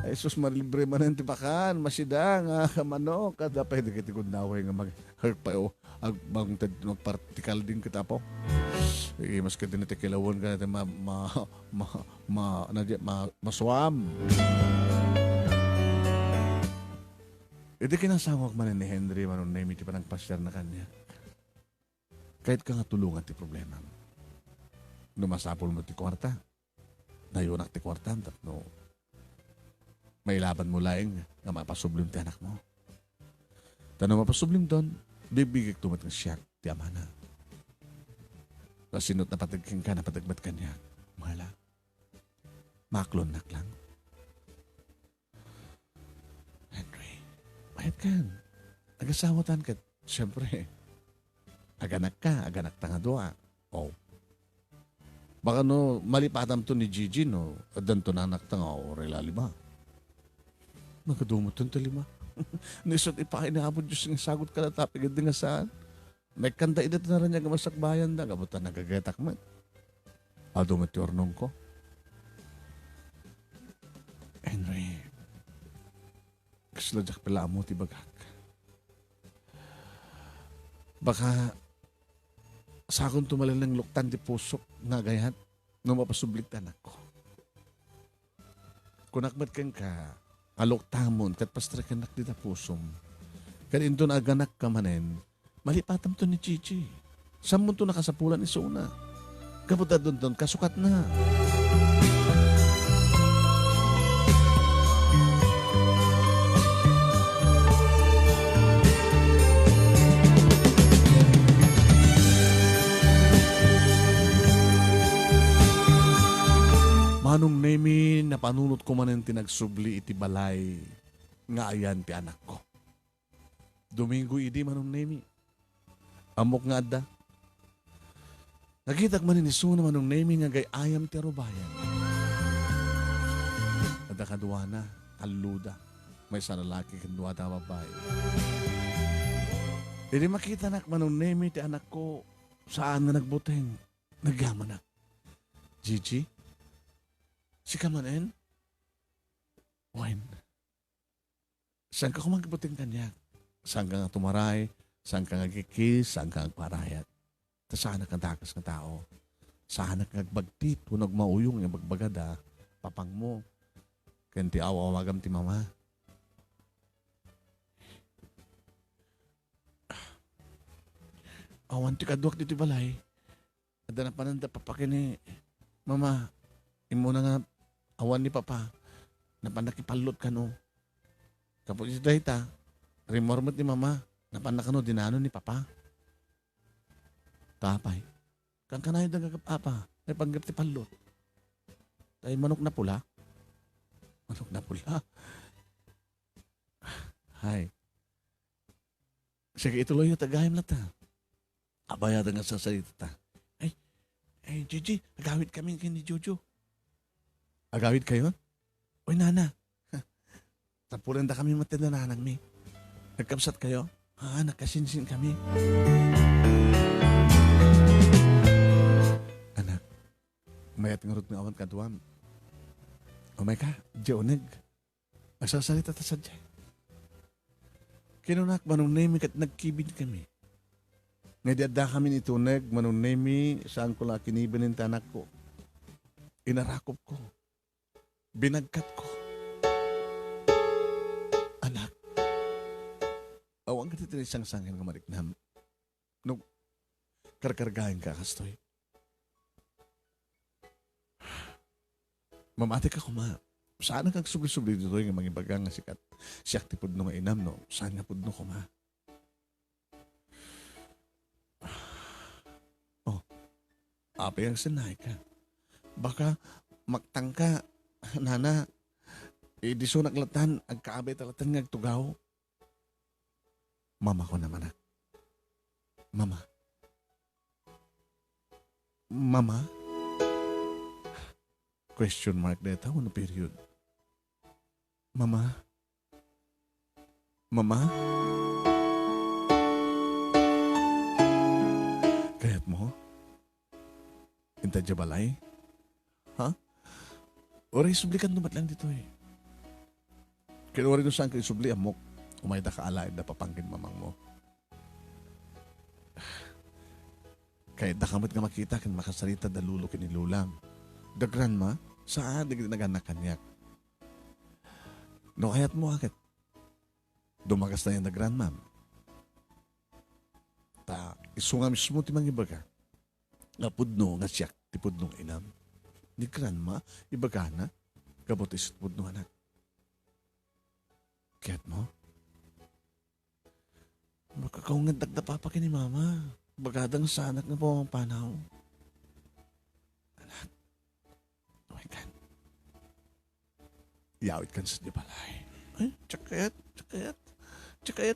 Ay, sus, maribre manin ti pakan, masidang, manok, kada pwede kiti kuntaway nga mag-harpayo. Agbang partical din kita po. Mas kita niti kilawon ka natin maswam. Iti kinasangok man ni Henry Manong Nemy ti panagpasyar na kanya. Kahit ka nga tulungan ti problema. Numasapol mo ti kwarta. Nayunak ti kwarta. No, may laban mo laing nga mapasublim ti anak mo. Tanong mapasublim doon, bibigig tumat ng siyak ti amana. Kasinot na patagking ka, napatagbat ka niya. Mahala. Maklon nak lang. Henry, mahit ka. Nagasamutan ka. Siyempre, aganak ka, aganak ta nga doa. Oh. Baka no, malipatam to ni Gigi, no? Adan to na anak ta nga, o relaliba. Nakadumot to lima. Nisot ipakin na hapon Diyos nga sagot ka na tapigad nga saan. May kanta edad na rin niya gamasakbayan na. Gabutan nagagatak man. Ado matiornong ko. Henry, kaslajak pala mo ti bagak. Baka sa akong tumalan ng luktan ti pusok nga gayan no mapasubliktan ako. Kunakmat kang ka, aloktamon kat pastrakanak di ta pusom. Kanin doon aganak ka manen, malipatam to ni Chichi. Saan mo to nakasapulan ni Suna? Kaputa doon kasukat na. Manong Nemy, napanunot ko man ang tinagsubli iti balay nga ayan ti anak ko. Domingo idi Manong Nemy. Amok nga adda. Nakitak man ni Suna Manong Nemy nga gayayam ti arubayan. Ada kadwa na, aluda. May sa lalaki kadwa ta babae. Hindi makita nak Manong Nemy ti anak ko saan na nagbuteng. Nagyaman na. Gigi? Si kamanen? Wen. Saan ka kumagbuting kanyak? Saan ka nga tumaray? Saan ka nga kikis? Saan ka nga parayat? Ta saan ka dakas ng tao? Saan ka nagbagtit? Hunog mauyong yung bagbagada, papang mo. Kanti awa-awagam ti mama. Awan ti kadwak dito balay. Ada na pananda papakin ni mama. Imo na nga awan ni papa. Napanakipalot ka no. Kapag ito dahita, remormot ni mama. Napanakano dinano ni papa. Tapay. Kang kanay daga apa. Ay panggap ti palot. Tay manok na pula. Manok na pula. Hay. Sige ituloy yung tagahim na ta. Abaya nga sa salita ta. Ay, Gigi, agawit kami ni Jojo. Agawit kayo? Uy, nana. Tapulan da kami matinananang mi. Nagkapsat kayo? Nakasinsin kami. Anak, mayat ngurot nga awan kaduam. Umay ka, Dioneg. Magsasalita ta sadya. Kinunak Manong Nemy kat nagkibid kami. Ngayadda kami ni Tuneg, Manong Nemy, saan ko lang kinibinin tanak ko. Inarakop ko. Binagkat ko. Anak, awang ka titiri siyang sangin ng mariknam. Nung karkargahin ka, kastoy. Mamati ka kuma. Saan kang subli-subli dito yung mga ibagang nga sikat. Siyak tipod nung inam, no? Saan nga pud no kuma? Oh, apa yang senay ka? Baka magtangka, nana, di so naglatan, agkaabay talatan nga agtugaw. Mama ko naman, anak. Mama. Mama? Question mark na ito, ano period? Mama? Mama? Kayat mo? Inta jabalay? Ha? Oray, sublikan numat lang dito eh. Kinuwari no saan kayo subli amok. Umayda ka alaid na papangkin mamang mo. Kahit nakamot nga makita kan makasalita da lulo kinilulang. The grandma, saan nagananak kanyak? No kayat mo akit. Dumagas na yan na grandmam. Ta, isunga mismo ti mga ibaga. Nga pudno, nga siyak, ti pudnong inam. Ni grandma, ibaga na, kabutis pudno anak. Kayat mo? Makakaungan dagdapa pa kini mama. Bagadang sa anak na po ang panaw. Anak, oh my God. Yawit kan sa balay. Ay, tsakayat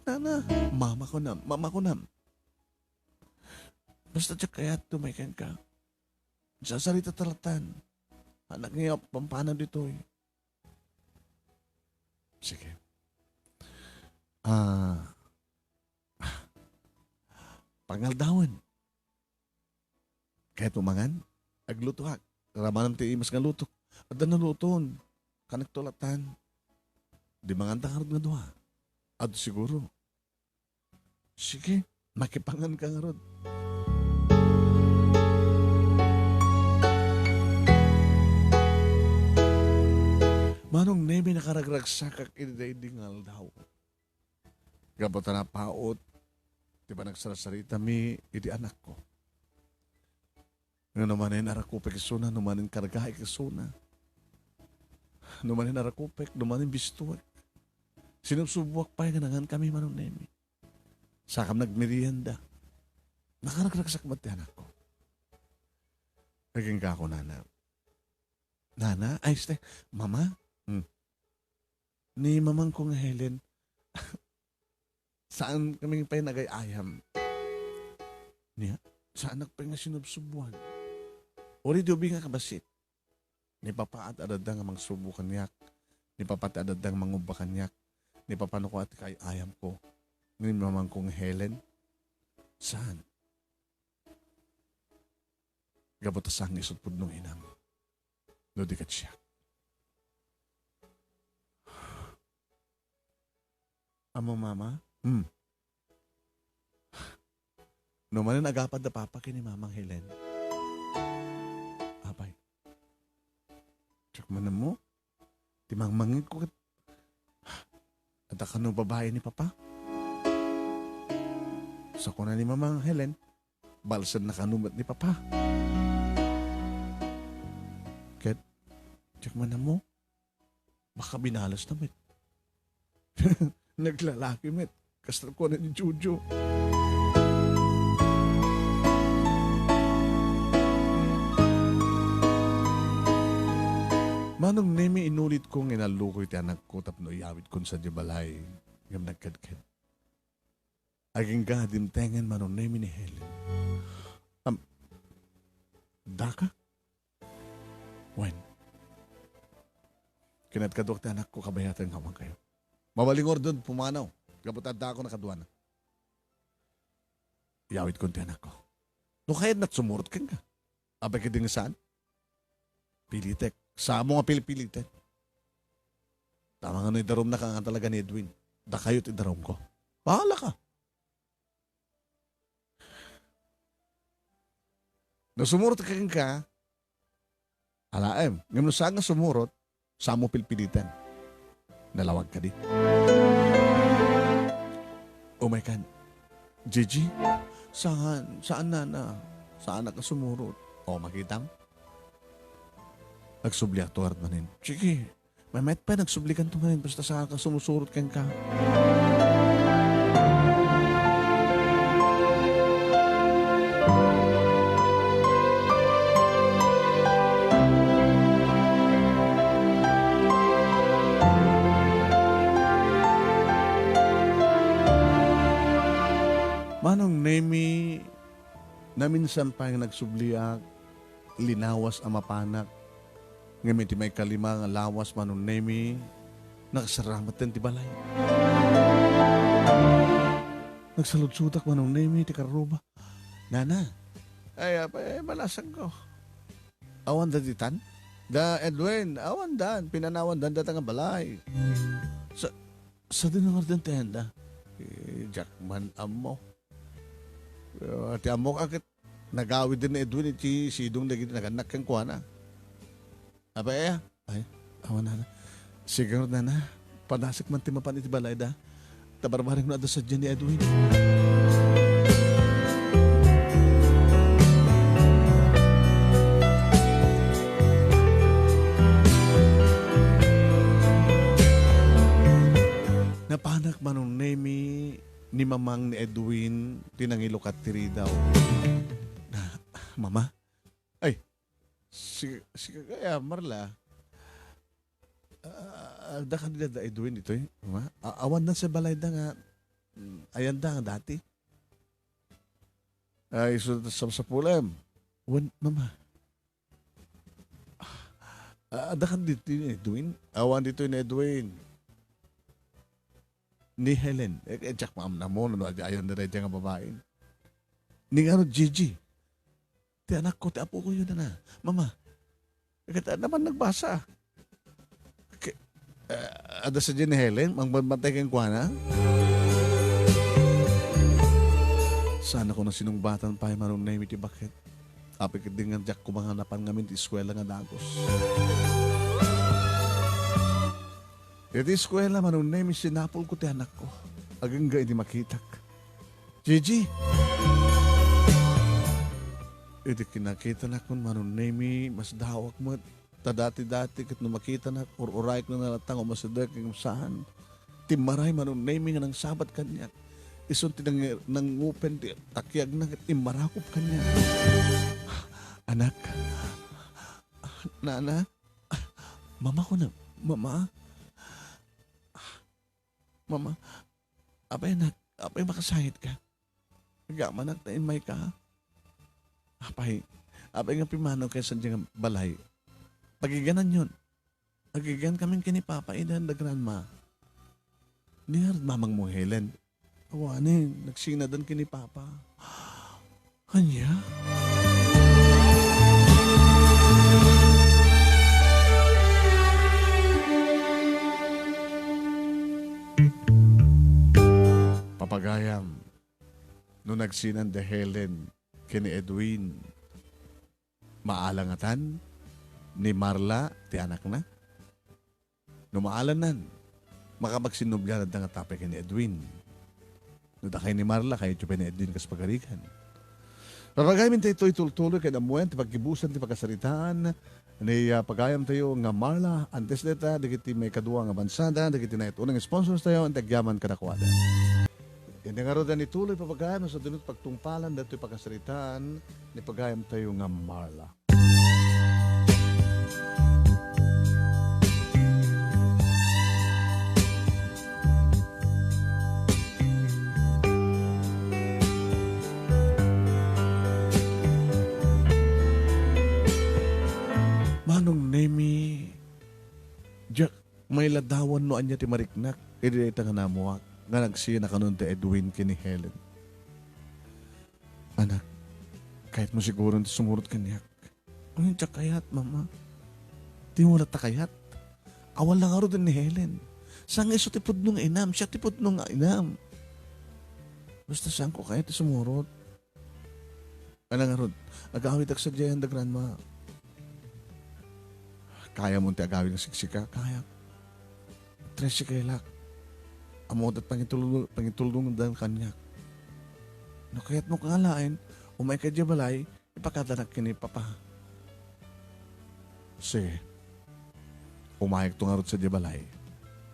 nana. Mama ko nam. Basta tsakayat, tumaykan ka. Sasarita talatan. Anak ngayon, pampanaw dito eh. Sige. Pangaldawan. Kaya tumangan, aglutuhak. ramanam ti imas nga luto. At na luton, kanagtulatan. Di mga antakarod nga duha. At siguro, sige, makipangan ka nga rod. Manong Nemy nakaragragsak idingal daw. Gabot na paot, di ba nagsarasarita mi, idi anak ko. Nga naman arakupek isuna, numanin kargahay isuna. Numanin arakupek, numanin bistuwek. Sinubsubuak pa yung nangan kami, Manong Nemy. Sakam nagmerienda. Nakaragragsak ba't anak ko? Naging ka ako, Nana. Nana, ay, Mama, ni mamang kong Helen, saan kaming pa nagay-ayam? Niya, saan nagpa nga sinubsubuan? Uri dobi nga kabasit. Ni papaat adadang ang mga subukan niyak. Ni papaat adadang mga ubakan niyak. Ni papano ko at kay-ayam ko. Ni mamang kong Helen, saan? Gabot asang isot po nung inam. No di kat siya. Amo mama? No man agapad na papa kini mamang Helen. Abay. Tsak man mo. Timangmangin ko kat. At ka no babae ni papa. Sa kuna ni mamang Helen. Balsan na kanumat ni papa. Kat. Tsak man mo. Baka binalas na met. Naglalaki met. Kastra ko na ni Jojo. Manong Nemy inulit kong inalukoy ti anak ko tapno iyawit kon sa dibalay. Ngam nagkadkad. Aging gadim tengen Manong Nemy ni Helen. Daka? When? Kinadkadwak ti anak ko kabayatan ngawang kayo. Mabalingor doon, pumanaw. Gabutanda ako nakaduan. Iyawit ko anak ko. No kaya na't sumurot kang ka. Abay ka din saan? Pilitek. Sa mo nga pilipilitek. Tama nga no idarom na ka nga talaga ni Edwin. Da kayo't idarom ko. Bahala ka. No sumurot ka kang ka, alaem. Ngayon no saan nga sumurot, sa mo pilipilitan. Nalawag ka di. Oh my God. Gigi, saan na? Saan na ka sumurot? O, makita mo? Nagsubli ako tuward manin. Sige, may met pa nagsublikan to manin. Basta saan ka sumusurot kang ka. Manong Nemy, naminsan pa yung nagsubliak, linawas ang mapanak, ngamit may kalima nga lawas Manong Nemy, nakasaramat din ti balay. Nagsaludsudak Manong Nemy, ti karuba. Nana, ay malasag ko. Awan da ditan? Da Edwin, awan dan, pinanawan dan datang ang balay. Sa dinangar din tenda, Jackman amo. Ti amok akit nagawid din na Edwin iti sidong naganak kang kuha na. Abay ay, awan na. Siguro na panasik man ti mapan iti balay da. Tabarbaring na sa dyan ni Edwin. Napanak Manong Nemy ni mamang ni Edwin, tinangilokat tiri daw. Mama? Ay, sige kaya, Marla. Da kanila da Edwin ito eh. Mama? Awan na sa balay da nga. Ayan da nga dati. Ay, sa pulam. Mama. Da kan dito ni Edwin. Awan dito ni Edwin. Ni Helen. Jack maam na mo. Ayan na rin nga babae. Ni nga Gigi. Ti anak ko, ti apo ko yun na. Mama, Kita naman nagbasa. Ada sa Jen Helen, ang bantay kang kuwana. Sana ko na sinungbatan pa yung Manong Nemy ti bakit. Apikit din nga jak kumanganapan ngamin ti eskwela nga dagos. Iti eskwela Manong Nemy sinapol ko ti anak ko. Agangga hindi makitak. Gigi! Iti kinakita na ko Manong Nemy mas dawak mo. Dati-dati kat no makita na uray ko na nalatang o masadak yung saan. Timaray Manong Nemy nga ng sabat kanya. Isun tinang open takyag na imarakop kanya. Anak. Nana. Mama ko na. Mama. Mama. Apay anak. Apay makasahit ka. Nagaman at may ka. Apay nga pimanaw kayo sa diyang balay. Pagiganan yun. Pagigan kaming kinipapa idan da grandma. Niyar mamang mo Helen. Awanin, nagsinadan kinipapa. Kanya? Papagayam. Nung nagsinan de Helen kini Edwin. Maalangatan ni Marla, ti anak na. Numaalan makapagsinubyan at nangatapay kay ni Edwin. Nuda kay ni Marla, kay Chupen ni Edwin kas pagarikan. Papagayamin tayo ito'y tultuloy kay namuyan, ti pagkibusan, ti pagkasaritaan, ni pagayam tayo nga Marla, antes neta, dikiti may kadua nga bansada, dikiti na ito unang sponsors tayo, ang tagyaman kadakwada. Yan nga rin ni tuloy papagayam sa dunot pagtungpalan, dato'y pagkasaritaan, ni pagayam tayo nga Marla. Manong Nemy, Jack, may ladawan no anya ti mariknak, idita nga namuak, nga nagsiya na kanon ti Edwin kini Helen. Anak, kahit mo siguro ti sumurot kanyak, ang Jack kayat, mama. Di mo ta kayat. Awal lang aro din ni Helen. Sang iso tipod nung inam, siya tipod nung inam. Basta saan ko kayat ti sumurot. Ano nga rod, agawit ak sa Jayan da grandma. Kaya mo ti agawin ng siksika? Kaya. Tresi kailak. Amot at pangitulong dan kanyak. No, kaya't mo kangalain, umay ka dya balay, ipakadanak kini papa. Umayag to nga rot sa dya balay.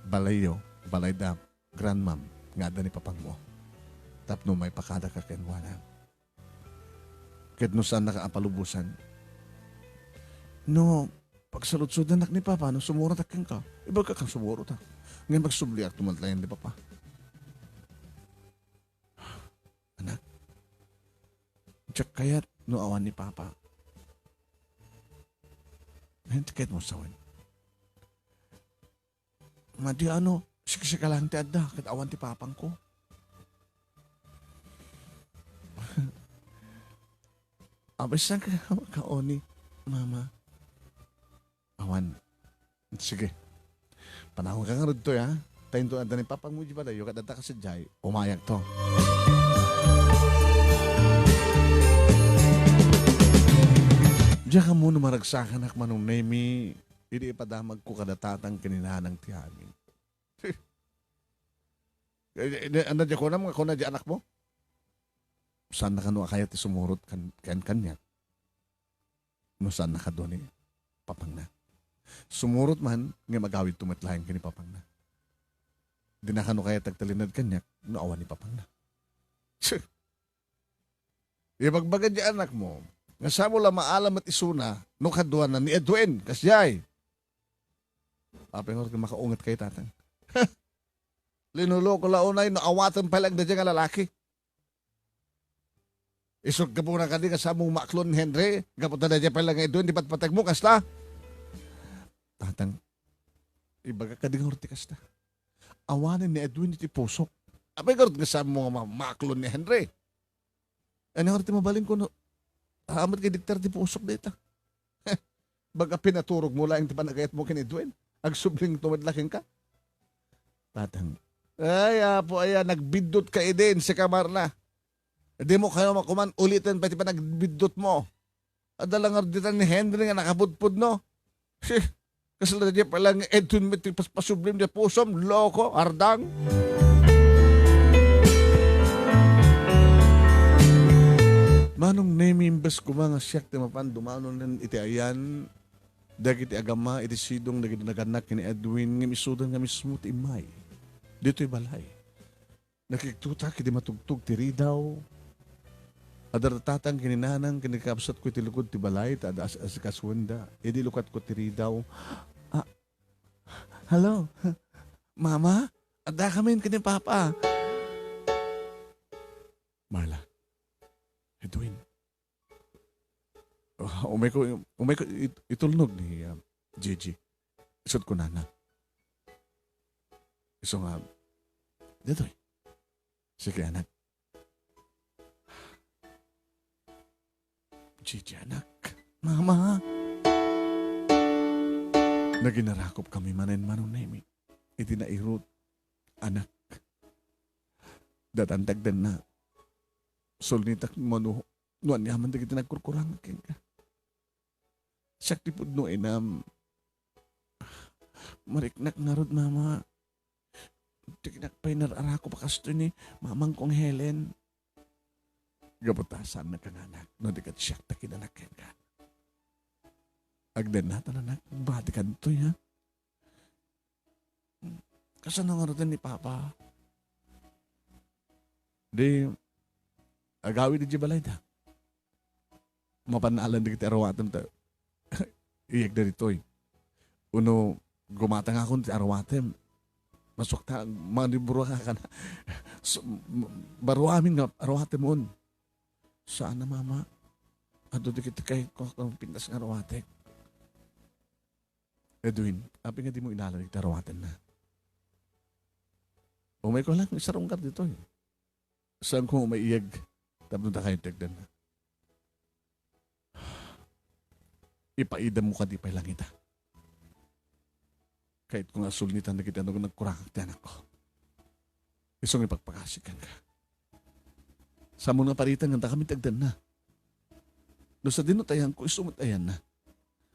Balayo, balay da, grandmam, nga da ni papang mo. Tapno may pakada ka kenwana. Kahit no saan nakaapalubusan. No, pagsalud-sud anak ni Papa, nung sumurot akin ka, iba ka kang sumurot ha. Ngayon magsubli at tumantlayan ni Papa. Anak, tsak kayat no awan ni Papa. Ngayon tikit mo sawan. Madi siksika lang ti adda, kat awan ti Papang ko. Abasan ka kaoni, Mama. Awan. Sige. Panahon ka nga rin to, ha? Tayo to, anda ni Papang mo ba dayo, kadata ka sa Jai, umayag to. Diyan ka muna maragsakan ak Manong Nemy, hindi ipadamag ko kadatatang kininahan ng tiyamin. Ano diyan ko na mga kuna diyan anak mo? Saan na ka no kaya ti sumurot kanya? No saan na ka doon Papang na? Sumurot man, nga magawid tumatlayan ka ni Papang na. Di na kano kaya tagtalinad kanyak, naawan ni Papang na. Ibagbagad di anak mo, nga sa mo lang maalam at isuna, no kaduan na ni Edwin, kasyay. Papang nga makaungat kay tatang. Linulo ko launay, no awatan pa lang na dyan nga lalaki. Isog ka po na ka di ka sa mong maklon Henry, kapunta na dyan pa lang Edwin, di ba't patag mo, kasla? Tatang, ibaga ka di nga hortikas na. Awanin ni Edwin iti pusok. Abay ka nga sa mga maklon ni Henry. Ano nga mo balin ko no? Amat kay diktar ti pusok dita. Baga pinaturog mo lang, di ba nagayat mo kinidwin? Agsubling tumadlaking ka? Tatang, ay, apo, ay, nagbidot ka din si Kamarla. Hindi mo kayo makuman ulitin, pati pa nagbidot mo. Adalang arditan ni Henry nga nakabudpud, no? Kasala niya palang edun metri paspasublim niya pusom, loko, ardang. Manong Nemy imbes ko mga siyak ti mapan dumano ng iti ayan dagiti agama iti sidong dagiti naganak ni Edwin nga misudan nga mismo ti imay. Dito'y balay. Nakiktuta kiti matugtog ti ridaw. Adartatang kininanang kinikapsat ko ti lukod ti balay ta ada as kaswenda. Idi lukat ko ti ridaw. Ah, hello? Mama? Ada kami kini papa. Marla. Edwin. Umay ko itulnog ni Gigi. Isot ko na. Iso nga, dito eh. Sige anak. Gigi anak. Mama. Naginarakop kami manen Manong Nemy. Iti nairot. Anak. Datantagdan na. Solnitak mo nuan yaman da kita nagkurkurang ken ka. Sakti pud no enam. Mariknak narod mama. Tikinak pay nararako pa kasto ni mamang kong Helen. Gabutasan na kananak no dikat siyak ta kinanak ken ka. Agden na anak, bati kanto ya. Kasano nga rin ni Papa? Di agawi di balay ta. Mapanalan di kita arawatem ta. Iyag na rito eh. Uno, gumata nga akong ti arawatem. Masok ta, maniburo ka na. So, baro amin nga arawatem on. Saan na mama? Ado di kita kay kung pintas nga arawatek. Edwin, api nga di mo inalan kita arawatem na. Umay ko lang, isarong kar dito eh. Saan ko umaiyag? Tapos na kayo tagdan na. Ipaida mo ka di pa lang ita. Kahit kung asulnitan na kita nung nagkurang ang tiyanak ko. Isong ipagpakasikan ka. Sa muna paritan nga kami tagdan na. No sa dinutayan ko, isumutayan na.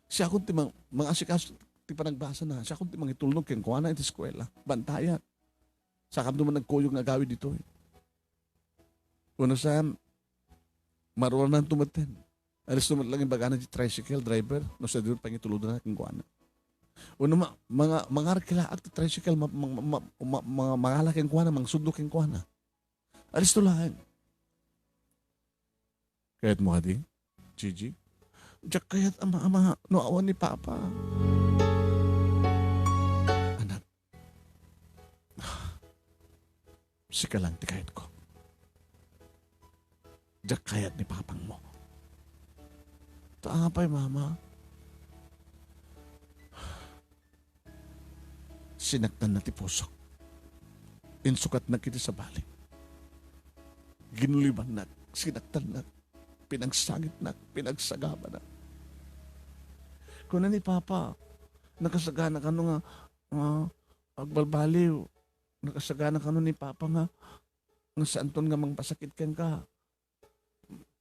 Siya kung timang mga asikas ti panagbasa na. Siya kung timang itulnog keng kuha na iti eskwela. Bantayat. Sa kam naman nagkuyog nga gawin dito eh. Una sa maruan na tumaten. Alis naman lang yung bagana di tricycle driver. No sa doon pangitulog na kung kuha na. Una mga arkilaak ti tricycle mga malaking kuha na, mga sundok yung kuha na. Alis to lang. Kaya't mo ka di, Gigi? Diyak kaya't ama no awan ni Papa. Anak. Sika lang ti kahit ko. Diyak kaya't ni Papang mo. Taapay, Mama. Sinaktan na ti pusok. Insukat na kiti sa balik. Ginuliban na, sinaktan na, pinagsangit na, pinagsagaba na. Kuna ni Papa, nakasagana ka nga, agbalbaliw, nakasagana ka ni Papa nga saanton nga mang pasakit ken ka.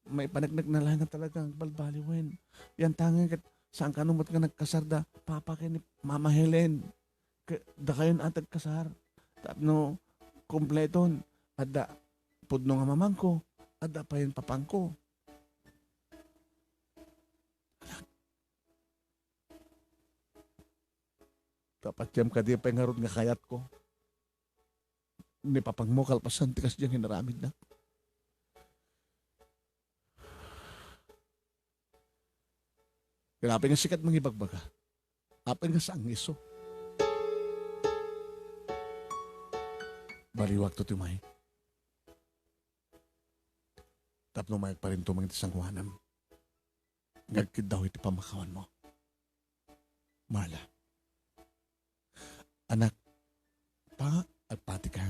May panagnag na lang talaga agbalbaliwen. Yan tanging kat saan ka numot nga nagkasarda, Papa kay ni Mama Helen. Da kayon atag kasar. Tapno, kompleton. Ada, pudno nga mamang ko. Ada pa yun papang ko. Dapat jam ka di pa yung harod nga kayat ko. Ni papang mo kalpasan tikas diyang hinaramid na. Pinapay nga sikat mga ibagbaga. Apay nga sang iso. Baliwag to timay. Tapno mayag pa rin tumang itisang kuhanam. Ngagkid daw iti pamakawan mo. Marla. Anak, pa at pati ka.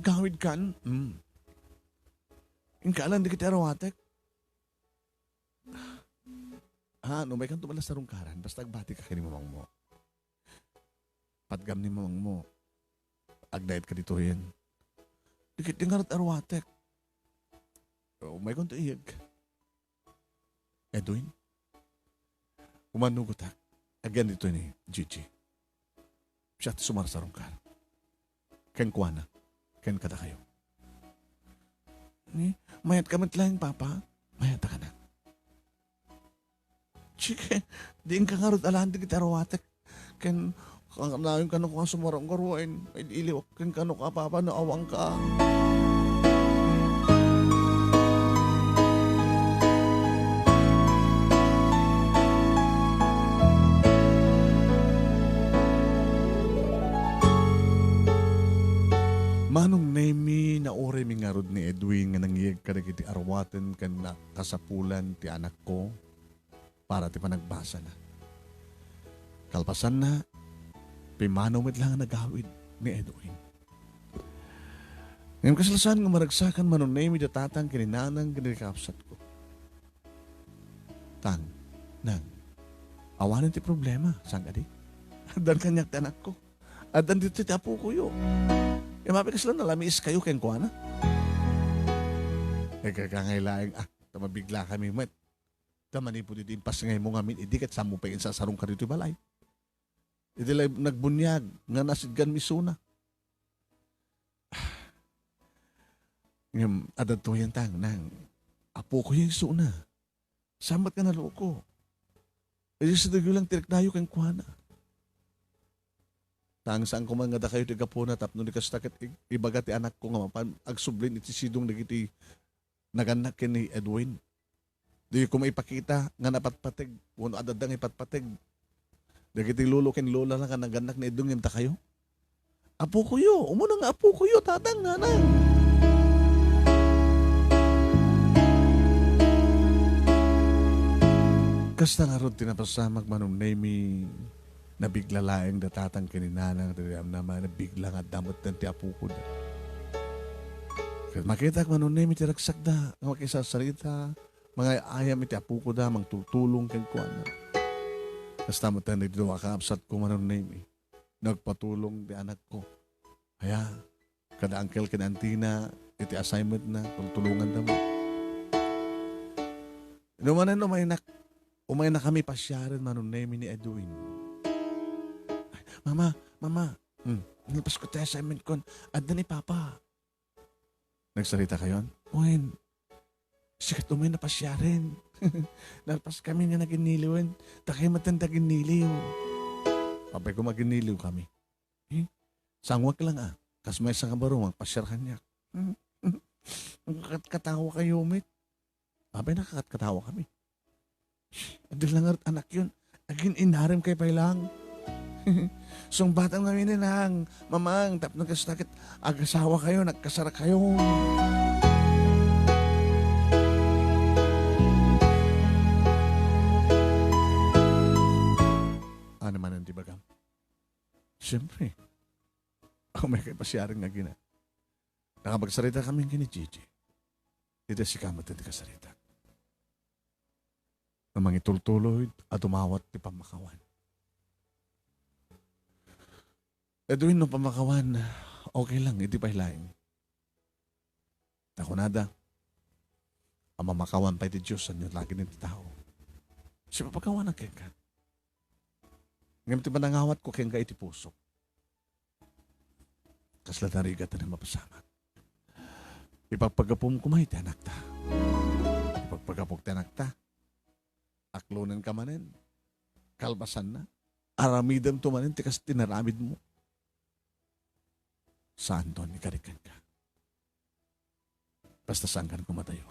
Agawid kan? Ingkalan di kita arawatek. Ha, no, may kang tumalas sa rungkaran, basta agbati ka kini mamang mo. Patgam ni mamang mo, agdayat ka dito yan. Dikit yung karat arwatek. May kong tuiyag. Edwin, umanugot ha. Again dito ni Gigi. Siya sumara sa rungkar. Ken kuana, ken kada kayo. Ni, mayat ka matlaing papa, mayat ka na. Chike, diin ka nga rin alahan di kita arwatek. Ken, kanayon ka na kung sumarang karuain. May iliwak ken ka na papa na awang ka. Manong Nemy na ore mi nga rod ni Edwin nga nangyeg ka iti arwaten kan na kasapulan ti anak ko para ti panagbasa na. Kalpasan na, pimanaw mit lang ang nagawid ni Edwin. Ngayon kasalasan nga maragsakan Manong Nemy datatang kininanang kinikapsat ko. Tang, nang, awanan ti problema, sang adi. Adan kanyak ti anak ko. Adan dito ti apo ko yo. Mapi ka sila nalamis kayo ken kuha na. Kakangailaing, tamabigla kami met. Tamani po dito impas ngay mo ngamin, hindi kat samu pa yun sa sarong ka dito balay. Hindi lang nagbunyag, nga nasidgan misuna. Ngayon, adan to yan tang, nang, apo ko yung suna. Sambat ka na loo ko. E sa dugo lang tirik na ken kuha na. Tang saan ko man nga da kayo ti kapuna tapno ni kastakit ibaga ti anak ko nga mapan agsublin iti sidong nagiti naganak ken ni Edwin. Di ko maipakita nga napatpatig uno adadang ipatpatig. Dagiti lolo ken lola lang nga naganak ni Edwin ngem ta kayo. Apo ko yo, umuna nga apo ko yo tatang nanang. Kasta nga ron tinapasamag Manong Nemy nabigla laeng datatang kininanang tiriyam naman nabigla nga damot ng ti apo ko da. Kaya makita ko Manong Nemy tiragsak da nga makisasarita mga ayam iti apo ko da mang tutulong ken kuan. Kasta mo tayo nagdito makaapsat ko Manong Nemy nagpatulong di anak ko. Kaya kada uncle ken antina iti assignment na tulungan da mo. Inumanan umay na kami pasyaran Manong Nemy ni Edwin. Mama, nilpas ko tayo assignment ko. Adda ni Papa. Nagsalita kayo? Uwin, sikat umay na pasya rin. Nalpas kami nga naginiliwan. Takay matanda giniliw. Papay ko maginiliw kami. Sangwag lang Kas may isang kabarong pasyar kanya. Katawa kayo, umit. Papay nakakatawa kami. Adil lang anak yun. Agin inarim kay pailang. Sung batang namin nilang, mamang, tap nagkasakit, agasawa kayo, nagkasara kayo. Ano man ang tibagam? Siyempre, ako may kapasyaring nga gina. Nakapagsalita kami kini Gigi. Dito si kamat at kasarita. Namang itultuloy at umawat ti pamakawan. Edwin, no pamakawan, okay lang, hindi pa hilaing. Ako nada, ang mamakawan pa iti Diyos, ang lagi ng tao. Siya papakawan ang kengka. Ngayon ti manangawat ko kengka iti puso. Kasla tarigat na mapasamat. Ipagpagapom kumay ti anak ta. Ipagpagapok ti anak ta. Aklonan ka manin. Kalbasan na. Aramidam to manin, tikas tinaramid mo. Saan doon ikarikan ka? Basta saan ka kumatayo?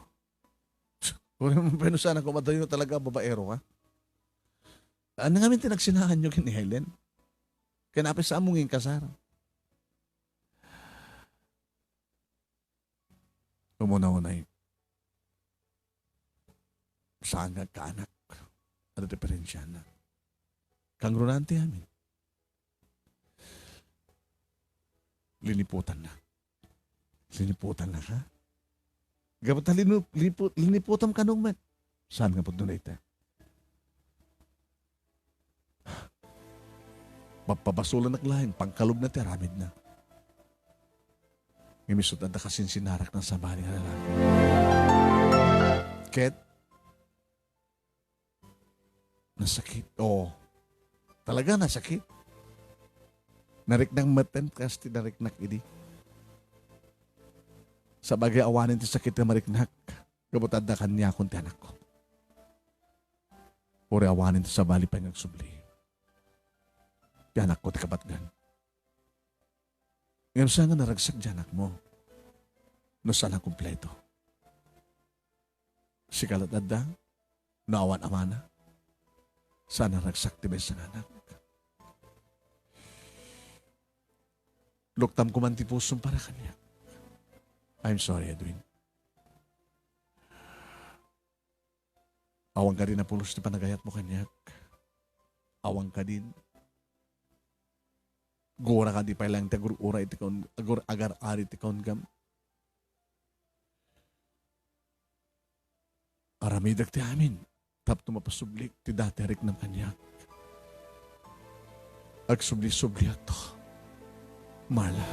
Kung pero sana kumatayo talaga babaero ka? Ano nga min tinagsinahan nyo ni Helen? Kanapi sa among yung kasara. Umuna-unay. Saan ka anak? Ano diferensya na? Kangrunante amin. Liniputan na. Liniputan na ka? Gabat na liniputan ka nung man. Saan nga po doon ito? Papabasulan na lain, pangkalog na tiramid na. Imisot na kasin sinarak ng sabali nga lalaki. Ket, nasakit. Oo. Talaga nasakit. Narik ng maten, kasi nariknak idi. Sa bagay awanin ti sakit na mariknak, kabutad na kanya akong tiyanak ko. Uri awanin ti sabali pa yung nagsubli. Tiyanak ko ti kabatgan. Ngayon saan nga naragsak tiyanak mo? No saan ang kumpleto? Si kalatadda, naawan amana. Saan naragsak ti besa nga anak? Luktam ko man ti pusong para kanya. I'm sorry, Edwin. Awang ka din na pulos ti panagayat mo kanyak. Awang ka din. Gura ka di pa lang ti agur-ura iti kon, agar-ari ti kon gam. Aramidag ti amin. Tap tumapasublik ti dati rik ng kanyak. Agsubli-subliak to. Marla.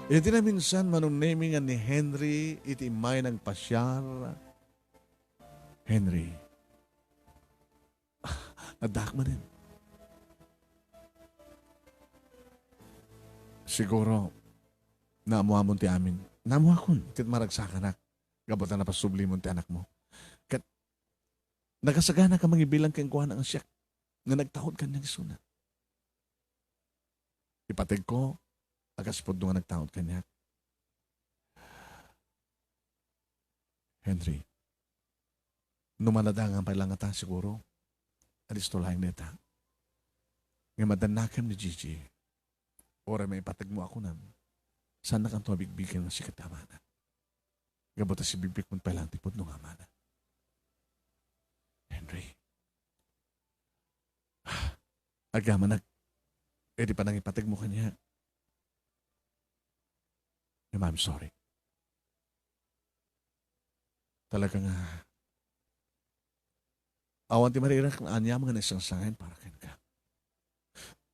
Iti na minsan Manong Nemy nga ni Henry iti imay ng pasyar. Henry. Nadak man din. Siguro, naamuha mo ti amin. Naamuha ko, tit maragsakan na. Gabutan na pasubli mo ti anak mo. Kat, nakasagana ka mangibilang kang kuha ng siyak nga nagtahod ka niyang isuna. Ipatig ko, agaspod nga nagtahod ka niya. Henry, numanadang ang palangata siguro. Alisto lang neta. Nga madanakam ni Gigi. Ora may ipatag mo ako nam. Sana kang tuwabigbigan ng sikat amana. Gabota si bibig mo palang tipod nung amana. Henry. Agama di pa nang ipatag mo kanya. I'm sorry. Talaga nga. Awan ti marirak na anya mga nasang sangayin para ken ka.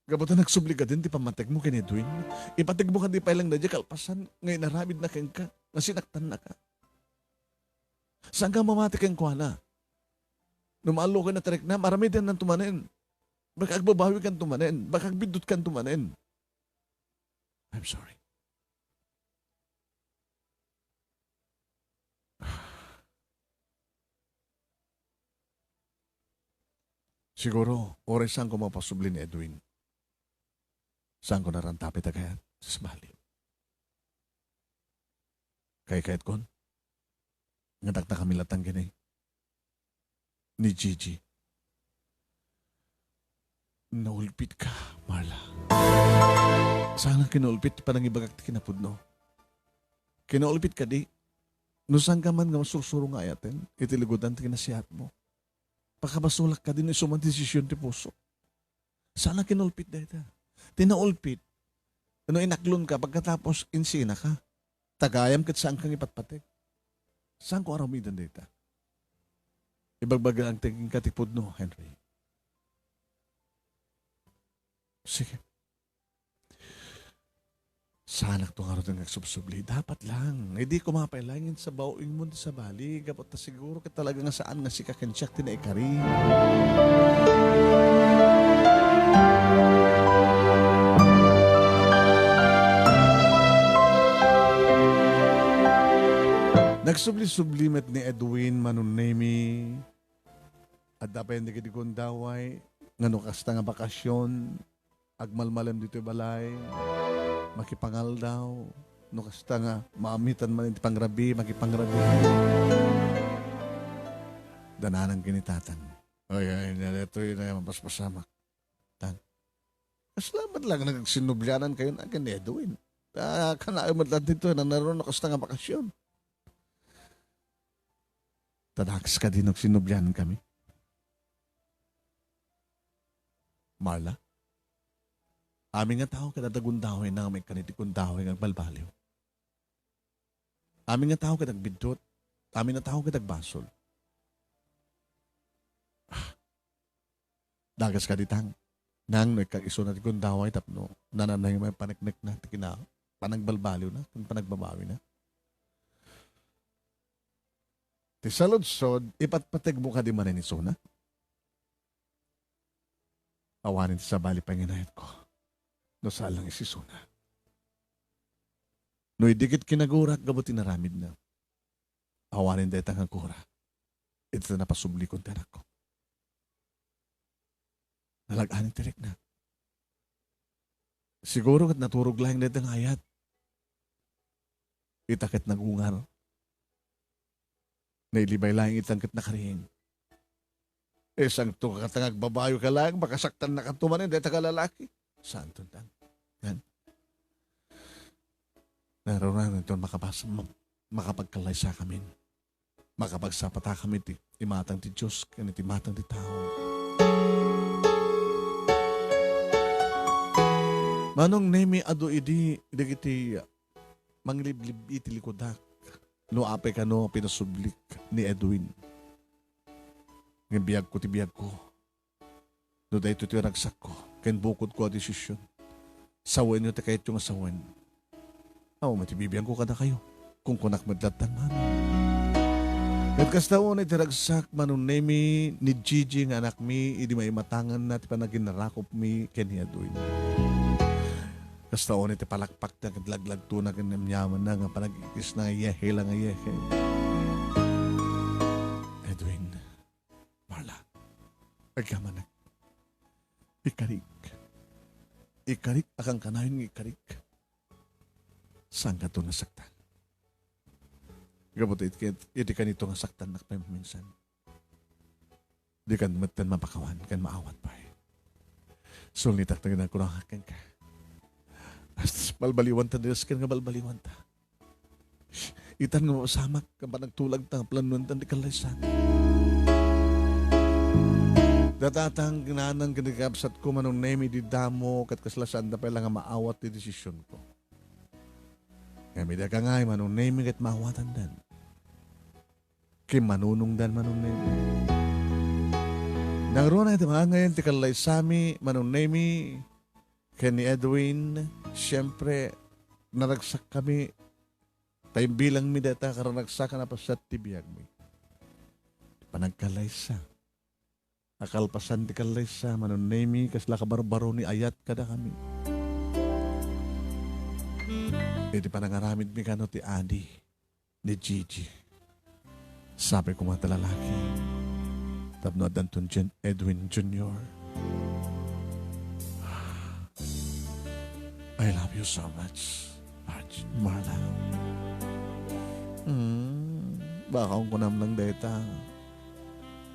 Gabutan nagsubli ka din, ti pamatag mo kini Edwin. Ipatag mo ka di pa ilang na di kalpasan, ngayon naramid na ken ka, nga sinaktan na ka. Saan ka mamati ken kwa na? Numalo ka na tarik na, marami din nang tumanin. Baka agbabawi kan tumanin, baka agbidot kan tumanin. I'm sorry. Siguro, oras saan ko mapasubli ni Edwin. Saan ko narantapit agayat? Sa bali. Kaya kon, ngatak na kami latang gini. Ni Gigi. Naulpit ka, Marla. Saan ang kinaulpit pa nang ibagak ti kinapud no? Kinaulpit ka di. No saan ka man nga masursurong ayaten, itiligodan ti kinasihat mo. Pakabasulak ka din isumang desisyon ti puso. Saan ang kinaulpit dahil ta? Tinaulpit. Ano inaklon ka pagkatapos insina ka. Tagayam kat saan kang ipatpatik. Saan ko aramidan data? Ibagbaga ang tingin katipod no, Henry. Sige. Sana ito nga rin nagsubsubli. Dapat lang. Hindi ko mapailangin sa bawing mo sa bali. Kapot na siguro ka talaga nga saan nga si kakensyak tinaikari. Nagsubli-sublimet ni Edwin Manong Nemy. At dapat hindi kitikon daway. Nga kasta nga bakasyon. Agmalmalam dito balay. Makipangal daw. No kasta nga, maamitan man iti pangrabi, makipangrabi. Dananang kinitatan. Ay, ito yun ay mapaspasamak. Tan. Salamat lang nagsinubyanan kayo na akin ni Edwin. Kanaayo matlan dito na naroon na kasta nga bakasyon. Tadakas ka din sinubyanan kami. Marla? Amin nga tao kadadagundahoy na may kanitikundahoy ng balbaliw. Amin nga tao kadagbidot. Amin nga tao kadagbasol. Dagas ka ditang. Nang nagkaiso na tikundaway tapno. Nananay may panagnek na tikina. Panagbalbaliw na. Panagbabawi na. Ti saludsod, ipatpatig mo ka di maniniso na. Awanin sa bali panginayat ko. No salang isisuna. No idikit kinagurak gabuti naramid na. Awanin dahi tangang kura. Ito na pasubli kong tanak ko. Nalagaan tirik na. Siguro kat naturog lang dahi tang ayat. Itakit nagungar. Nailibay lang itangkit na karing. Isang to katangag babayo ka lang, makasaktan na kantumanin, dahi taga lalaki. Saan to dan? Yan. Naroon ito makapagkalay sa kami. Makapagsapata kami ti imatang ti Diyos, kaniti imatang ti tao. Manong Nemy ado idi kiti mangliblib iti likodak. No ape ka no pinasublik ni Edwin. Ng biyag ko ti biyag ko. No dahi ito ti ragsak ko. Ken bukod ko a desisyon. Sawen nyo ti kahit yung asawen. Matibibiyang ko kada kayo. Kung kunak madlatan man. At kastaon ay tiragsak Manong Nemy ni Gigi nga anak mi, idi may matangan na ti panaginarakop mi ken Edwin. Kastaon ay ti palakpak na kadlaglag to na kanamyaman na nga panagikis na yehe lang yehe. Edwin, Marla, agkamanag. Ikarik. Ikarik akang kanayon ng ikarik. Saan ka ito nasaktan? Gabot iti ka nito nga saktan na minsan. Di kan matan mapakawan, kan maawat pa eh. Sulitak na ganang kurang ka. As balbaliwan ta, Diyos kan nga balbaliwan ta. Itan nga masamak, ka pa nagtulag ta, planuan ta, di kalaysan. Datatang ginanang ganagabsat ko Manong Nemy di damo, kat kaslasan da pa lang nga maawat di desisyon ko. Kami da ka nga Manong Nemy kat maawatan dan. Kim manunong dan Manong Nemy. Nangroon na ito mga ngayon, tikalay sami, Manong Nemy, Kenny Edwin, siyempre, naragsak kami, tayo bilang mi data, karanagsak na pa sa tibiyag mi. Panagkalay sa. Akalpasan ti kalay sa, Manong Nemy, kasla kabarbaro ni ayat kada kami. E di panangaramid mi kano ti Adi, ni Gigi. Sabi ko mga talalaki, tapno Danton Edwin Jr. I love you so much, Marla. Baka kung kunam lang deta.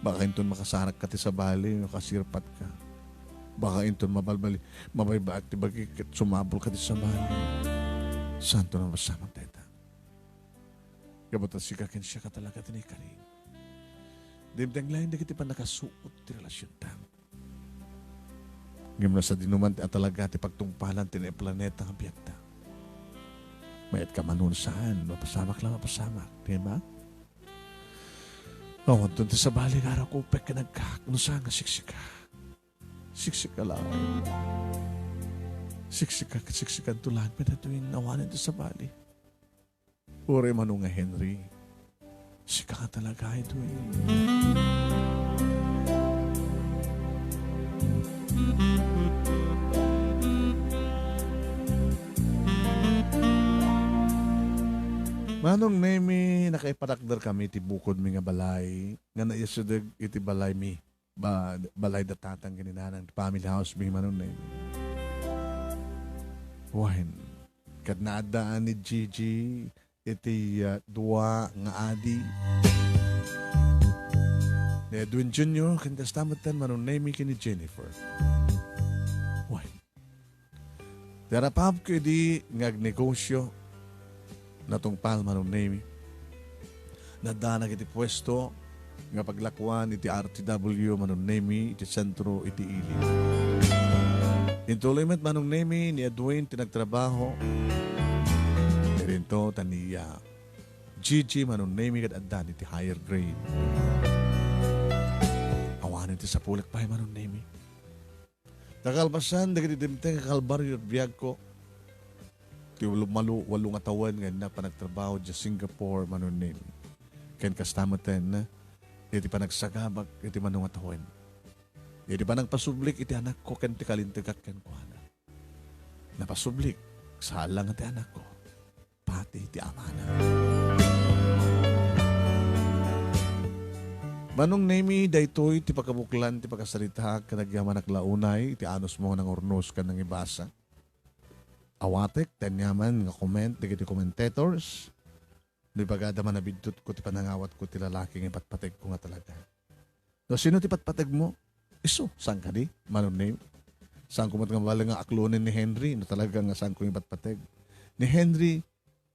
Baka inton makasarak ka ti sa bali, makasirpat ka. Baka inton mabaybaak ti bagi sumabol ka ti sa bali. Santo na masamang deta. Gabutan si kakin siya ka talaga tinikarin. Dimdang lain na kiti pa nakasuot ti relasyon tang. Ngayon na sa dinuman at talaga ti pagtungpalan ti na planeta ang biyagta. Mayat ka manon saan, mapasamak lang mapasamak. Di ba? O, doon ti sa baling araw ko, pek ka nagkak, no saan nga siksika. Siksika lang. Siksikan tulang, pinatuin nawanan ti sa bali. Ure Manong nga Henry, sika ka talaga ito eh. Manong Nemy, nakaiparakdar kami iti bukod mi nga balay. Nga naisudag iti balay mi. Balay datatang ganinanang family house mi Manong Nemy. Wahin, kad naadaan ni Gigi, iti dua nga adi. Ni Edwin Jr., kan kastamatan Manong Nemy kini Jennifer. Wahin. Darapab ko di ngagnegosyo natong pal Manong Nemy. Nadanag iti pwesto nga paglakwan iti RTW Manong Nemy iti sentro iti ili. Intuloy met Manong Nemy ni Edwin tinagtrabaho. Rinto taniya Gigi Manong Nemy kat addan iti higher grade. Awanin ti sa pulak pa Manong Nemy. Nakalpasan dagiti dimteng kakalbaryo at biyag ko. Ti walong atawan nga na panagtrabaho di Singapore Manong Nemy. Ken kastamatan na iti panagsagabag iti manong atawan. Iti panagpasublik iti anak ko ken ti kalintegak ken kuana. Napasublik sa alang iti anak ko. Pati iti amana. Manong Nemy daytoy ti pagkabuklan ti pagkasarita kanagyaman naglaunay iti anos mo ng ornos kan ng ibasa. Awatek tanyaman nga comment digiti commentators. Di bagada man nabidtot ko ti panangawat ko ti lalaking ipatpateg ko nga talaga. No sino ti patpateg mo? Iso, saan ka di? Manong Nemy. Saan ko matngamala nga aklonin ni Henry na talaga nga saan ko ipatpateg. Ni Henry,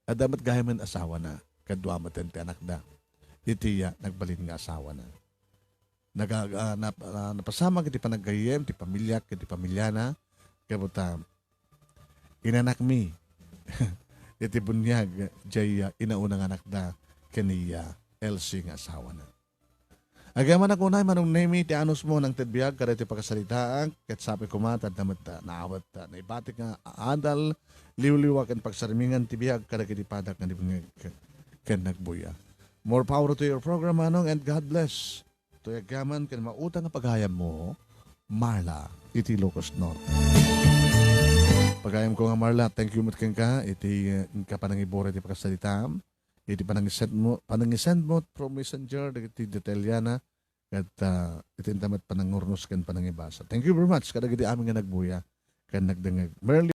adamat gayaman asawa na. Kadwa maten ti anak da. Itiya, nagbalin nga asawa na. Napasama kiti panaggayem, ti pamilya, kiti pamilyana. Kabuta, inanak mi. Iti bunyag, jay inaunang anak da, kaniya, Elsie nga asawa na. Agaman ako na, Manong Nemy, ti anos mo ng tedbiyag, kada ti pagkasalitaan, kat sabi ko matad naman naawat na ibatik nga adal, liwliwak ang pagsarimingan ti biyag, kada kiti padak nga di bunyag, ken nagbuya. More power to your program, Manong, and God bless. Tuyagaman, ken mautang nga paghayam mo, MARLA, iti Ilocos Norte. Pagayam ko nga MARLA, thank you matken ka, iti ka panangibore ti pagkasalitaan, iti panangisend mo from messenger, iti detalyana, at iti intamat panangurnos kan panangibasa. Thank you very much, kada iti aming nga nagbuya, kan nagdangag.